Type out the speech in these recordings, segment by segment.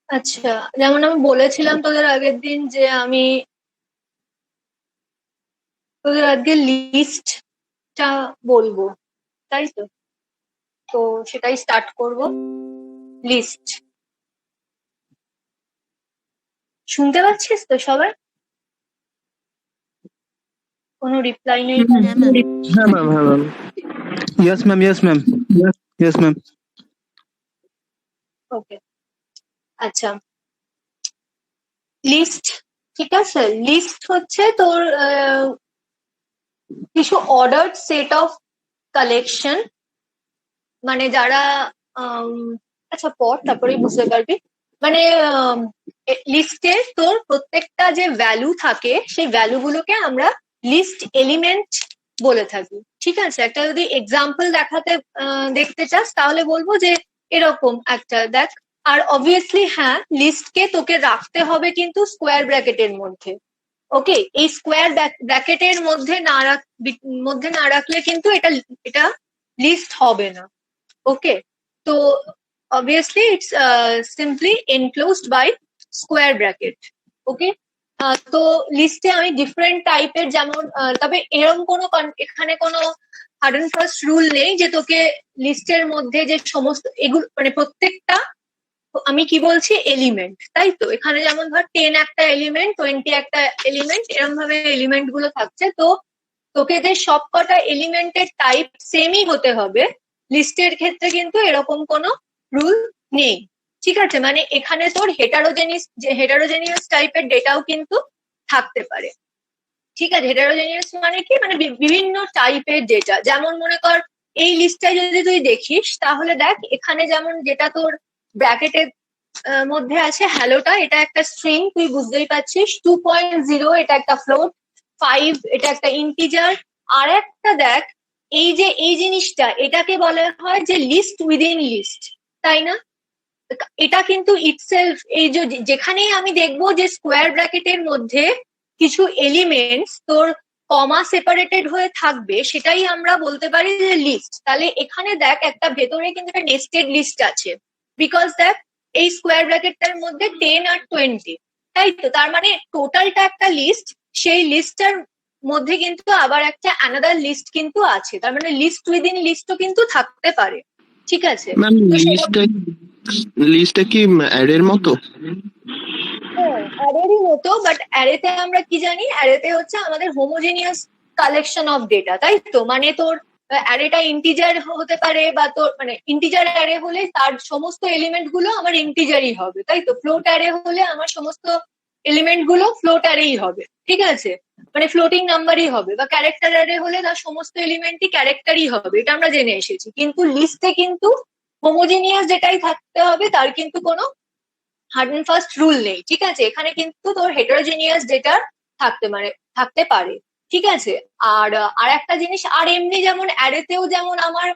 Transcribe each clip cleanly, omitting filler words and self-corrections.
আচ্ছা, যেমন আমি বলেছিলাম তোদের আগের দিন যে আমি তোদের আজকে লিস্টটা বলবো, তাই তো? তো সেটাই স্টার্ট করব। লিস্ট, শুনতে পাচ্ছিস তো সবাই? কোনো রিপ্লাই নেই কেন? হ্যাঁ ম্যাম। হ্যাঁ ম্যাম, হ্যাঁ ma'am. Yes ma'am, yes ma'am, yes ma'am. Okay, আচ্ছা। লিস্ট, ঠিক আছে। লিস্ট হচ্ছে তোর কিছু অর্ডার্ড সেট অফ কালেকশন, মানে যারা আম, আচ্ছা পড় তারপরেই বুঝতে পারবি। মানে লিস্টে তোর প্রত্যেকটা যে ভ্যালু থাকে সেই ভ্যালু গুলোকে আমরা লিস্ট এলিমেন্ট বলে থাকি। ঠিক আছে, একটা যদি এক্সাম্পল দেখতে চাস তাহলে বলবো যে এরকম একটা দেখ। আর অবভিয়াসলি হ্যাঁ, লিস্টকে তোকে রাখতে হবে কিন্তু স্কোয়ার ব্র্যাকেটের মধ্যে। ওকে, এই স্কোয়ার ব্র্যাকেটের মধ্যে না রাখলে কিন্তু এটা এটা লিস্ট হবে না। ওকে, তো obviously it's simply enclosed by square bracket. ওকে, তো লিস্টে আমি ডিফারেন্ট টাইপের যেমন তবে এরকম কোনো এখানে কোনো হার্ড এন্ড ফাস্ট রুল নেই যে তোকে লিস্টের মধ্যে যে সমস্ত এগুলো মানে প্রত্যেকটা, আমি কি বলছি, এলিমেন্ট, তাই তো? এখানে যেমন ধর 10 একটা এলিমেন্ট, 20 একটা এলিমেন্ট, এরকম ভাবে এলিমেন্ট গুলো থাকছে। তো তোকে যে সব কটা এলিমেন্টের টাইপ সেমই হতে হবে, লিস্টের ক্ষেত্রে কিন্তু এরকম কোনো রুল নেই। ঠিক আছে, মানে এখানে তোর হেটারোজেনিয়াস টাইপের ডেটাও কিন্তু থাকতে পারে। ঠিক আছে, হেটারোজেনিয়াস মানে কি, মানে বিভিন্ন টাইপের ডেটা। যেমন মনে কর এই লিস্টটা যদি তুই দেখিস তাহলে দেখ এখানে যেমন যেটা তোর ব্র্যাকেটের মধ্যে আছে হ্যালোটা, এটা একটা স্ট্রিং, তুই বুঝতেই পারছিস। 2.0 এটা একটা ফ্লোট, 5 এটা একটা ইন্টিজার। আর একটা দেখ, এই যে এই জিনিসটা, এটাকে বলা হয় যে লিস্ট উইদিন লিস্ট, তাই না? এটা কিন্তু ইটসেলফ, এই যে যেখানেই আমি দেখবো যে স্কোয়ার ব্র্যাকেটের মধ্যে কিছু এলিমেন্টস তোর কমা সেপারেটেড হয়ে থাকবে, সেটাই আমরা বলতে পারি যে লিস্ট। তাহলে এখানে দেখ একটা ভেতরে কিন্তু একটা নেস্টেড লিস্ট আছে, বিকজ দেখ এই স্কোয়ার ব্র্যাকেটটার মধ্যে 10 আর 20, তাই তো? তার মানে টোটালটা একটা লিস্ট, সেই লিস্টটার মধ্যে কিন্তু আবার একটা অ্যানাদার লিস্ট কিন্তু আছে, তার মানে লিস্ট উইদিন লিস্টও কিন্তু থাকতে পারে। ঠিক আছে, ম্যাম, তো লিস্টটা কি অ্যারের মতো? হ্যাঁ, অ্যারেরই মতো, বাট অ্যারেতে আমরা কি জানি, অ্যারেতে হচ্ছে আমাদের হোমোজেনিয়াস কালেকশন অফ ডেটা, তাই তো? মানে তোর অ্যারেটা ইন্টিজার হতে পারে, বা তোর মানে ইন্টিজার অ্যারে হলে তার সমস্ত এলিমেন্ট গুলো আমার ইন্টিজারই হবে, তাই তো? ফ্লোট অ্যারে হলে আমার সমস্ত এলিমেন্ট গুলো ফ্লোট অ্যারেই হবে। ঠিক আছে, মানে ফ্লোটিং নাম্বারই হবে। বা ক্যারেক্টার অ্যারে হলে তার সমস্ত এলিমেন্টই ক্যারেক্টারই হবে, এটা আমরা জেনে এসেছি। কিন্তু লিস্টে কিন্তু হোমোজেনিয়াস যেটাই থাকতে হবে, তার কিন্তু কোনো হার্ড এন্ড ফাস্ট রুল নেই। ঠিক আছে, এখানে কিন্তু তোর হেটারোজেনিয়াস ডেটা থাকতে পারে। ঠিক আছে, আর আর একটা জিনিস, আর এমনি যেমন অ্যারেতেও যেমন আমার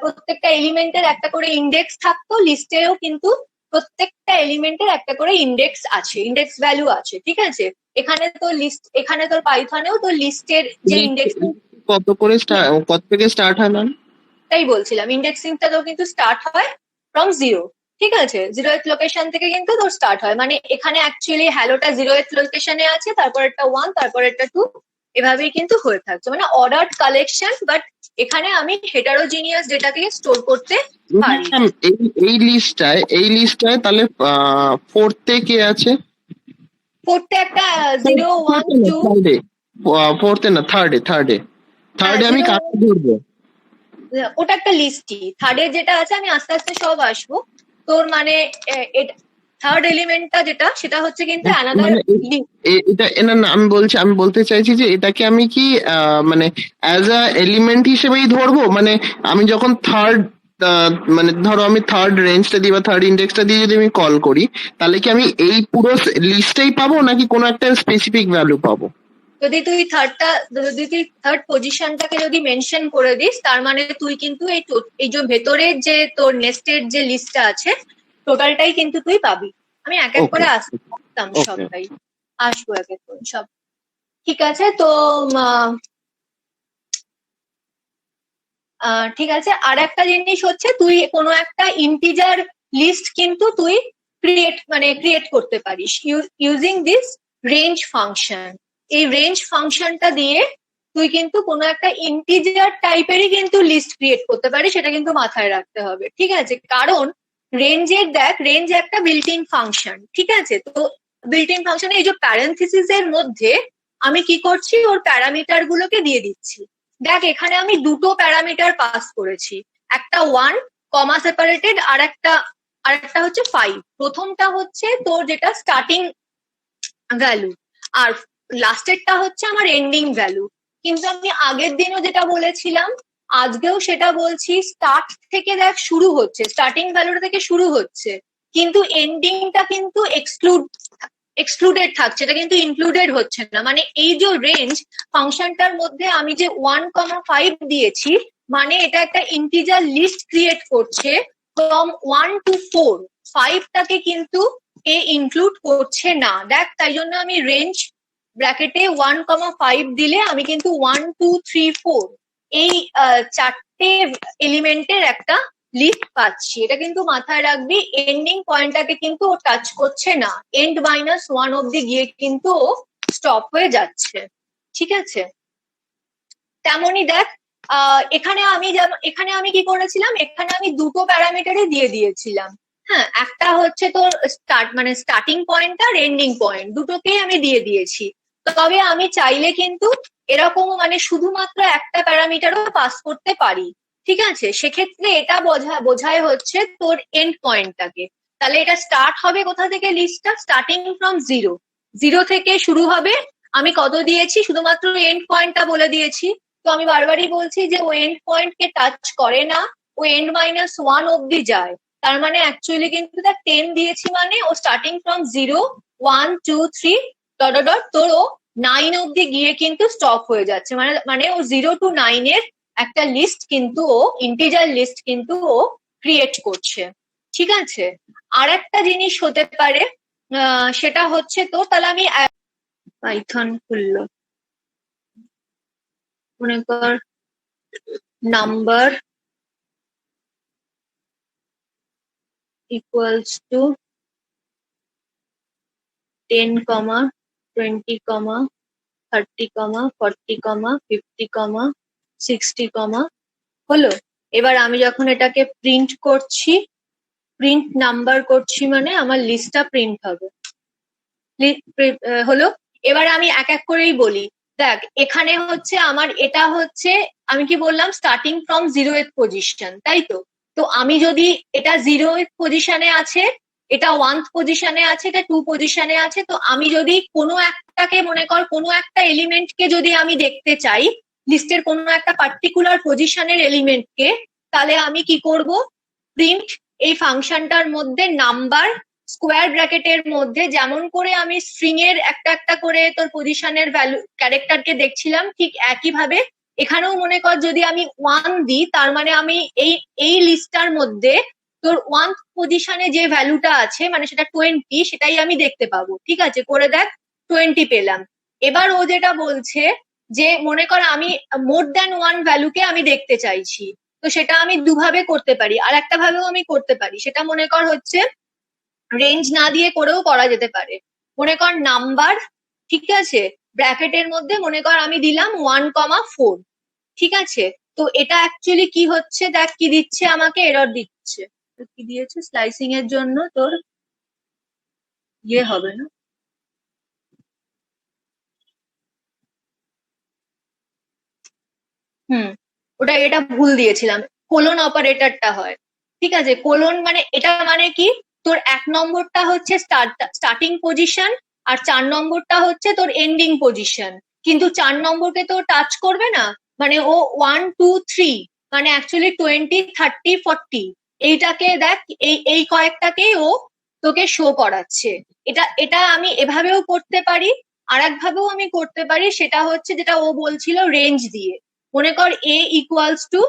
প্রত্যেকটা এলিমেন্টের একটা করে ইন্ডেক্স থাকতো, লিস্টেও কিন্তু প্রত্যেকটা এলিমেন্টের একটা করে ইন্ডেক্স আছে, ইন্ডেক্স ভ্যালু আছে। ঠিক আছে, এখানে তোর পাইথনেও তোর লিস্টের যে ইন্ডেক্স, কত থেকে স্টার্ট হয় ম্যাম? তাই বলছিলাম, ইন্ডেক্সিংটা তো কিন্তু স্টার্ট হয় ফ্রম জিরো। ঠিক আছে, 0th লোকেশন থেকে কিন্তু তোর স্টার্ট হয়। মানে এখানে অ্যাকচুয়ালি হ্যালোটা 0th লোকেশনে আছে, তারপর একটা 1, তারপর একটা 2, এভাবেই কিন্তু হয়ে থাকছে, মানে অর্ডার্ড কালেকশন। বাট এখানে আমি হেটারোজিনিয়াস ডেটাকে স্টোর করতে পারি। ম্যাম, এই লিস্টটায় তাহলে ফোর্থে কে আছে? ফোর্থে একটা 0, 1, 2, থার্ডে? ফোর্থে না, থার্ডে, থার্ডে। হ্যাঁ থার্ডে আমি 0, কাকে ধরবো? ওটা একটা লিস্টই। থার্ডে যেটা আছে, আমি আস্তে আস্তে সব আসবো। তোর মানে থার্ড এলিমেন্টটা যেটা, সেটা হচ্ছে কিন্তু অ্যানাদার মানে লিস্ট। এটা না না, আমি বলতে চাইছি যে এটাকে আমি কি মানে অ্যাজ আ এলিমেন্ট হিসেবেই ধরবো? মানে আমি যখন থার্ড, মানে ধরো আমি থার্ড রেঞ্জটা দিয়ে বা থার্ড ইন্ডেক্সটা দিয়ে যদি আমি কল করি, তাহলে কি আমি এই পুরো লিস্টটাই পাবো নাকি কোনো একটা স্পেসিফিক ভ্যালু পাবো? যদি তুই থার্ড পজিশনটাকে যদি মেনশন করে দিস, তার মানে তুই কিন্তু এই যে ভেতরের যে তোর নেস্টেড যে লিস্টটা আছে, টোটালটাই কিন্তু তুই পাবি। আমি এক এক করে আসতাম ওকে। সবটাই, আসবো এক এক করে সব। ঠিক আছে, তো ঠিক আছে, আর একটা জিনিস হচ্ছে, তুই কোনো একটা ইন্টিজার লিস্ট কিন্তু তুই ক্রিয়েট করতে পারিস ইউজিং দিস রেঞ্জ ফাংশন। এই রেঞ্জ ফাংশনটা দিয়ে তুই কিন্তু কোনো একটা ইন্টিজার টাইপেরই কিন্তু লিস্ট ক্রিয়েট করতে পারিস, সেটা কিন্তু মাথায় রাখতে হবে, ঠিক আছে? কারণ রেঞ্জের দেখ, রেঞ্জ একটা বিল্ট ইন ফাংশন, ঠিক আছে? তো বিল্ট ইন ফাংশনে এই যে প্যারেন্থিসিস এর মধ্যে আমি কি করছি, ওর প্যারামিটার গুলোকে দিয়ে দিচ্ছি। দেখ এখানে আমি দুটো প্যারামিটার পাস করেছি, একটা 1 কমা সেপারেটেড, আর একটা হচ্ছে 5। প্রথমটা হচ্ছে তোর যেটা স্টার্টিং ভ্যালু, আর লাস্টেরটা হচ্ছে আমার এন্ডিং ভ্যালু। কিন্তু আমি আগের দিনও যেটা বলেছিলাম, আজকেও সেটা বলছি, স্টার্ট থেকে দেখ শুরু হচ্ছে, স্টার্টিং ভ্যালুটা থেকে শুরু হচ্ছে, কিন্তু এন্ডিংটা কিন্তু এক্সক্লুডেড থাকছে, এটা কিন্তু ইনক্লুডেড হচ্ছে না। মানে এই যে রেঞ্জ ফাংশনটার মধ্যে আমি যে 1,5 দিয়েছি, মানে এটা একটা ইন্টিজার লিস্ট ক্রিয়েট করছে ফ্রম 1 to 4, 5টাকে কিন্তু এ ইনক্লুড করছে না। দেখ তাই জন্য আমি রেঞ্জ ব্র্যাকেটে 1,5 দিলে আমি কিন্তু 1 2 3 4 এই চারটে এলিমেন্টের একটা লিস্ট পাচ্ছি। এটা কিন্তু মাথায় রাখবি, এন্ডিং পয়েন্টটাকে কিন্তু ও টাচ করছে না, এন্ড -1 অব্দি গিয়ে কিন্তু ও স্টপ হয়ে যাচ্ছে, ঠিক আছে? তেমনই দেখ এখানে আমি কি করেছিলাম, এখানে আমি দুটো প্যারামিটারই দিয়ে দিয়েছিলাম। হ্যাঁ, একটা হচ্ছে তোর স্টার্টিং পয়েন্ট আর এন্ডিং পয়েন্ট, দুটোকেই আমি দিয়ে দিয়েছি। তবে আমি চাইলে কিন্তু এরকম শুধুমাত্র একটা প্যারামিটারও পাস করতে পারি, ঠিক আছে? সেক্ষেত্রে এটা বোঝায় হচ্ছে তোর এন্ড পয়েন্টটাকে। তাহলে এটা স্টার্ট হবে কোথা থেকে, লিস্টটা স্টার্টিং ফ্রম 0 থেকে শুরু হবে। আমি কত দিয়েছি, শুধুমাত্র এন্ড পয়েন্টটা বলে দিয়েছি। তো আমি বারবারই বলছি যে ও এন্ড পয়েন্ট কে টাচ করে না, ও এন্ড -1 অব্দি যায়। তার মানে অ্যাকচুয়ালি কিন্তু তার 10 দিয়েছি, মানে ও স্টার্টিং ফ্রম 0 1 2 3 ডট ডট তোর ও 9 অব্দি গিয়ে কিন্তু স্টপ হয়ে যাচ্ছে। মানে ও 0 to 9 এর একটা লিস্ট কিন্তু ও ইন্টিজার লিস্ট কিন্তু ও ক্রিয়েট করছে, ঠিক আছে? আর একটা জিনিস হতে পারে, সেটা হচ্ছে তো, তাহলে আমি পাইথন খুললো, মনে কর নাম্বার equals to 10, 20, 30, 40, 50, 60, হলো। এবার আমি যখন এটাকে প্রিন্ট করছি, প্রিন্ট নাম্বার করছি, মানে আমার লিস্টটা প্রিন্ট হবে, হলো। এবার আমি এক এক করেই বলি। দেখ এখানে হচ্ছে আমার, এটা হচ্ছে আমি কি বললাম, স্টার্টিং ফ্রম 0th পজিশন, তাই তো? তো আমি যদি এটা 0th পজিশনে আছে, এটা 1th পজিশনে আছে, এটা 2 পজিশনে আছে, তো আমি যদি কোনো একটাকে, মনে কর কোনো একটা এলিমেন্টকে যদি আমি দেখতে চাই, লিস্টের কোনো একটা পার্টিকুলার পজিশনের এলিমেন্টকে, তাহলে আমি কি করব, প্রিন্ট এই ফাংশনটার মধ্যে নাম্বার স্কোয়ার ব্র্যাকেটের মধ্যে, যেমন করে আমি স্ট্রিং এর একটা একটা করে তোর পজিশনের ভ্যালু ক্যারেক্টারকে দেখছিলাম, ঠিক একইভাবে এখানেও মনে কর যদি আমি 1 দিই, তার মানে আমি এই লিস্টটার মধ্যে তোর 1th পজিশনে যে ভ্যালুটা আছে, মানে সেটা 20, সেটাই আমি দেখতে পাবো, ঠিক আছে? করে দেখ 20 পেলাম। এবার ও যেটা বলছে যে মনে কর আমি মোর দ্যান 1 ভ্যালুকে আমি দেখতে চাইছি, তো সেটা আমি দুভাবে করতে পারি, আর একটা ভাবেও আমি করতে পারি। সেটা মনে কর হচ্ছে রেঞ্জ না দিয়ে করেও করা যেতে পারে। মনে কর নাম্বার, ঠিক আছে, ব্র্যাকেটের মধ্যে মনে কর আমি দিলাম 1,4, ঠিক আছে? তো এটা অ্যাকচুয়ালি কি হচ্ছে, দেখ কি দিচ্ছে আমাকে, এরর দিচ্ছে। কি দিয়েছে, স্লাইসিং এর জন্য তোর ইয়ে হবে না, এটা ভুল দিয়েছিলাম, কোলন অপারেটরটা হয়, ঠিক আছে? কোলন মানে এটা মানে কি, তোর 1 নম্বরটা হচ্ছে স্টার্টিং পজিশন, আর 4 নম্বরটা হচ্ছে তোর এন্ডিং পজিশন। কিন্তু 4 নম্বরকে তো টাচ করবে না, মানে ও 1 2 3 মানে অ্যাকচুয়ালি 20 30 40 এইটাকে দেখ, এই কয়েকটাকেই ও তোকে শো করাচ্ছে। এটা আমি এভাবেও করতে পারি, আর এক ভাবেও আমি করতে পারি, সেটা হচ্ছে যেটা ও বলছিল রেঞ্জ দিয়ে। মনে কর a ইকুয়ালস টু,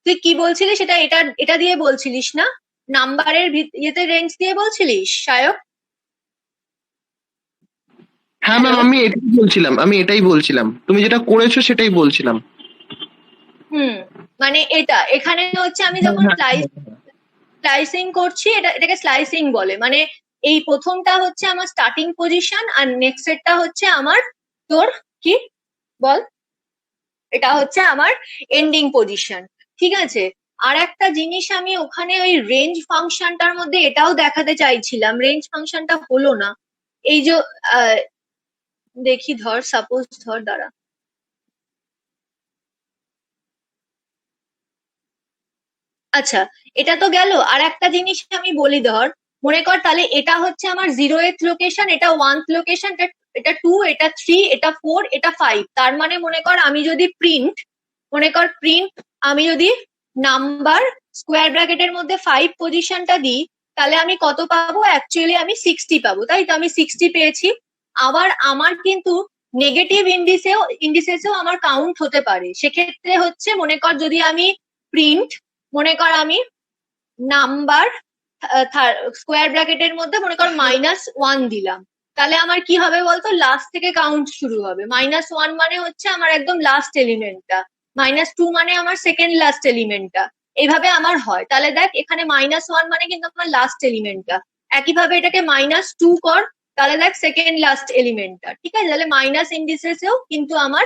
তুই কি বলছিলি সেটা, এটা দিয়ে বলছিলিস না? নাম্বারের ইয়েতে রেঞ্জ দিয়ে বলছিলিস সায়ক? হ্যাঁ ম্যাম, আমি এটাই বলছিলাম, তুমি যেটা করেছো সেটাই বলছিলাম। হুম, মানে এটা এখানে হচ্ছে আমি যখন স্লাইসিং করছি, এটাকে স্লাইসিং বলে। মানে এই প্রথমটা হচ্ছে আমার স্টার্টিং পজিশন, আর নেক্সট এরটা হচ্ছে আমার তোর কি বল, এটা হচ্ছে আমার এন্ডিং পজিশন। ঠিক আছে। আর একটা জিনিস আমি ওখানে ওই রেঞ্জ ফাংশনটার মধ্যে এটাও দেখাতে চাইছিলাম, রেঞ্জ ফাংশনটা হলো না। এই যে আহ, দেখি ধর, সাপোজ ধর, দাঁড়া। আচ্ছা, এটা তো গেল। আর একটা জিনিস আমি বলি ধর, মনে কর তাহলে এটা হচ্ছে আমার 0th লোকেশন, এটা 1th লোকেশন, এটা 2, এটা 3, এটা 4, এটা 5। তার মানে মনে কর আমি যদি প্রিন্ট, মনে কর প্রিন্ট, আমি যদি নাম্বার স্কোয়ার ব্র্যাকেটের মধ্যে 5 পজিশনটা দিই, তাহলে আমি কত পাবো? অ্যাকচুয়ালি আমি 60 পাবো, তাই তো? আমি 60 পেয়েছি। আবার আমার কিন্তু নেগেটিভ ইন্ডিসেসেও আমার কাউন্ট হতে পারে। সেক্ষেত্রে হচ্ছে মনে কর যদি আমি প্রিন্ট, মনে কর আমি নাম্বার স্কোয়ার ব্র্যাকেটের মধ্যে মনে কর -1 দিলাম, তাহলে আমার কি হবে বলতো? লাস্ট থেকে কাউন্ট শুরু হবে। -1 মানে হচ্ছে আমার একদম লাস্ট এলিমেন্টটা, -2 মানে আমার সেকেন্ড লাস্ট এলিমেন্টটা, এইভাবে আমার হয়। তাহলে দেখ, এখানে -1 মানে কিন্তু আমার লাস্ট এলিমেন্টটা। একইভাবে এটাকে -2 কর, তাহলে দেখ সেকেন্ড লাস্ট এলিমেন্টটা। ঠিক আছে, তাহলে মাইনাস ইন্ডিসেসেও কিন্তু আমার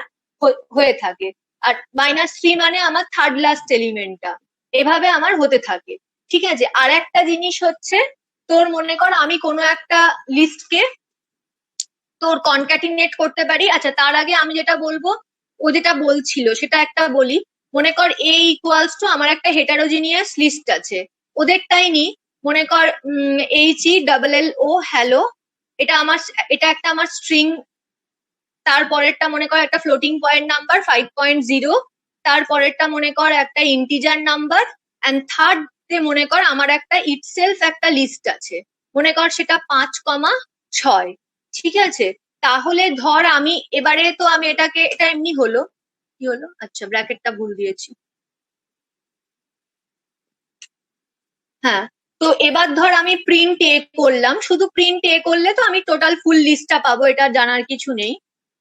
হয়ে থাকে। আর -3 মানে আমার থার্ড লাস্ট এলিমেন্টটা। এভাবে আমার হতে থাকে। ঠিক আছে। আর একটা জিনিস হচ্ছে, তোর মনে কর আমি কোনো একটা লিস্টকে তোর কনক্যাটিনেট করতে পারি। আচ্ছা, তার আগে আমি যেটা বলবো, ও যেটা বলছিল সেটা একটা বলি। মনে কর এ ইকুয়ালস টু আমার একটা হেটারোজিনিয়াস লিস্ট আছে, ওদেরটাই নি। মনে কর HELLO হ্যালো, এটা আমার, এটা একটা আমার স্ট্রিং। তারপরেরটা মনে কর একটা ফ্লোটিং পয়েন্ট নাম্বার 5.0, তারপরেরটা মনে কর একটা ইন্টিজার নাম্বার, এন্ড থার্ড মনে কর আমার একটা ইটসেলফ একটা লিস্ট আছে, মনে কর সেটা 5,6। ঠিক আছে। তাহলে ধর আমি এবারে তো আমি এটাকে, এটা এমনি হলো, কি হলো, আচ্ছা ব্র্যাকেটটা ভুল দিয়েছি। হ্যাঁ। তো এবার ধর আমি প্রিন্ট এ করলাম, শুধু প্রিন্ট এ করলে তো আমি টোটাল ফুল লিস্টটা পাবো, এটা জানার কিছু নেই।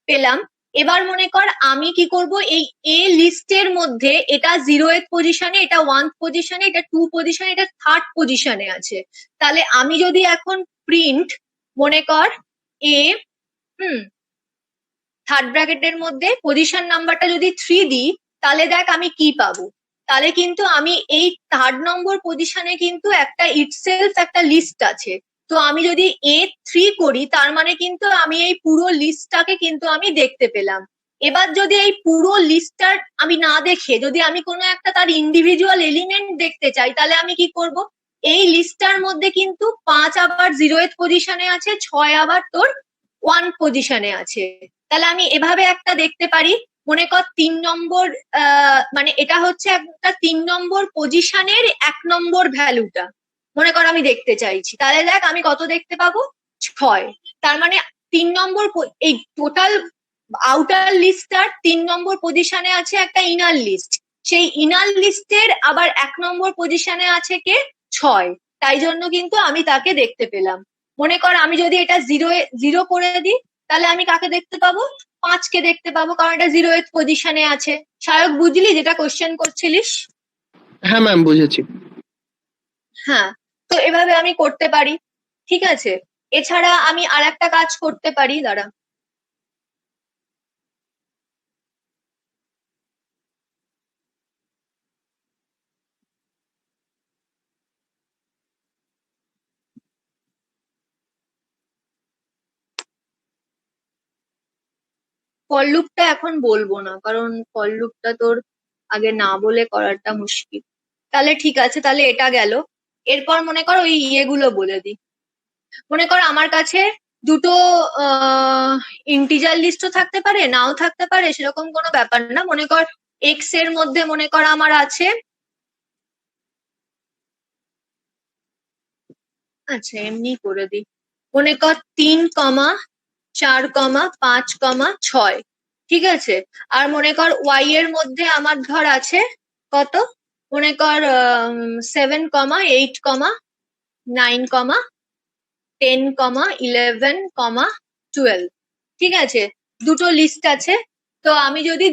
পেলাম। এবার মনে কর আমি কি করব, এই এ লিস্টের মধ্যে এটা 0th পজিশনে, এটা 1th পজিশনে, এটা 2 পজিশনে, এটা 3rd পজিশনে আছে। তাহলে আমি যদি এখন প্রিন্ট, মনে কর এ, হুম, থার্ড ব্র্যাকেটের মধ্যে পজিশন নাম্বারটা যদি 3 দিই, তাহলে দেখ আমি কি পাবো। তাহলে কিন্তু আমি এই 3rd নম্বর পজিশনে কিন্তু একটা ইটসেলফ একটা লিস্ট আছে। তো আমি যদি A3 করি, তার মানে কিন্তু আমি এই পুরো লিস্টটাকে কিন্তু আমি দেখতে পেলাম। এবার যদি এই পুরো লিস্টটার আমি না দেখে যদি আমি কোনো একটা তার ইন্ডিভিজুয়াল এলিমেন্ট দেখতে চাই, তাহলে আমি কি করব? এই লিস্টটার মধ্যে কিন্তু 5 আবার 0th পজিশনে আছে, 6 আবার তোর 1 পজিশনে আছে। তাহলে আমি এভাবে একটা দেখতে পারি। মনে কর 3 নম্বর, মানে এটা হচ্ছে একটা 3 নম্বর পজিশনের 1 নম্বর ভ্যালুটা মনে কর আমি দেখতে চাইছি, তাহলে দেখ আমি কত দেখতে পাবো? 6। তার মানে 3 নম্বর, এই টোটাল আউটার লিস্টটার 3 নম্বর পজিশনে আছে একটা ইনার লিস্ট, সেই ইনার লিস্টের আবার 1 নম্বর পজিশনে আছে কে? 6। তাই জন্য কিন্তু আমি তাকে দেখতে পেলাম। মনে কর আমি যদি এটা 0 করে দিই, তাহলে আমি কাকে দেখতে পাবো? 5 কে দেখতে পাবো, কারণ এটা 0th পজিশনে আছে। সায়ক, বুঝলি যেটা কোশ্চেন করছিলিস? হ্যাঁ ম্যাম, বুঝেছি। হ্যাঁ। তো এভাবে আমি করতে পারি। ঠিক আছে। এছাড়া আমি আর একটা কাজ করতে পারি, দাঁড়া। ফল লুপটা এখন বলবো না, কারণ ফল লুপটা তোর আগে না বলে করাটা মুশকিল। তাহলে ঠিক আছে, তাহলে এটা গেল। এরপর মনে কর ওই ইয়েগুলো বলে দিই। মনে কর আমার কাছে দুটো ইন্টিজার লিস্টও থাকতে পারে, নাও থাকতে পারে, সেরকম কোনো ব্যাপার না। মনে কর এক্স এর মধ্যে মনে কর আমার আছে, আচ্ছা এমনি করে দিই, মনে কর 3,4,5,6। ঠিক আছে। আর মনে কর ওয়াই এর মধ্যে আমার ধর আছে কত, মনে কর 7,8,9,10,11,12। ঠিক আছে। দুটো লিস্ট আছে। তো আমি যদি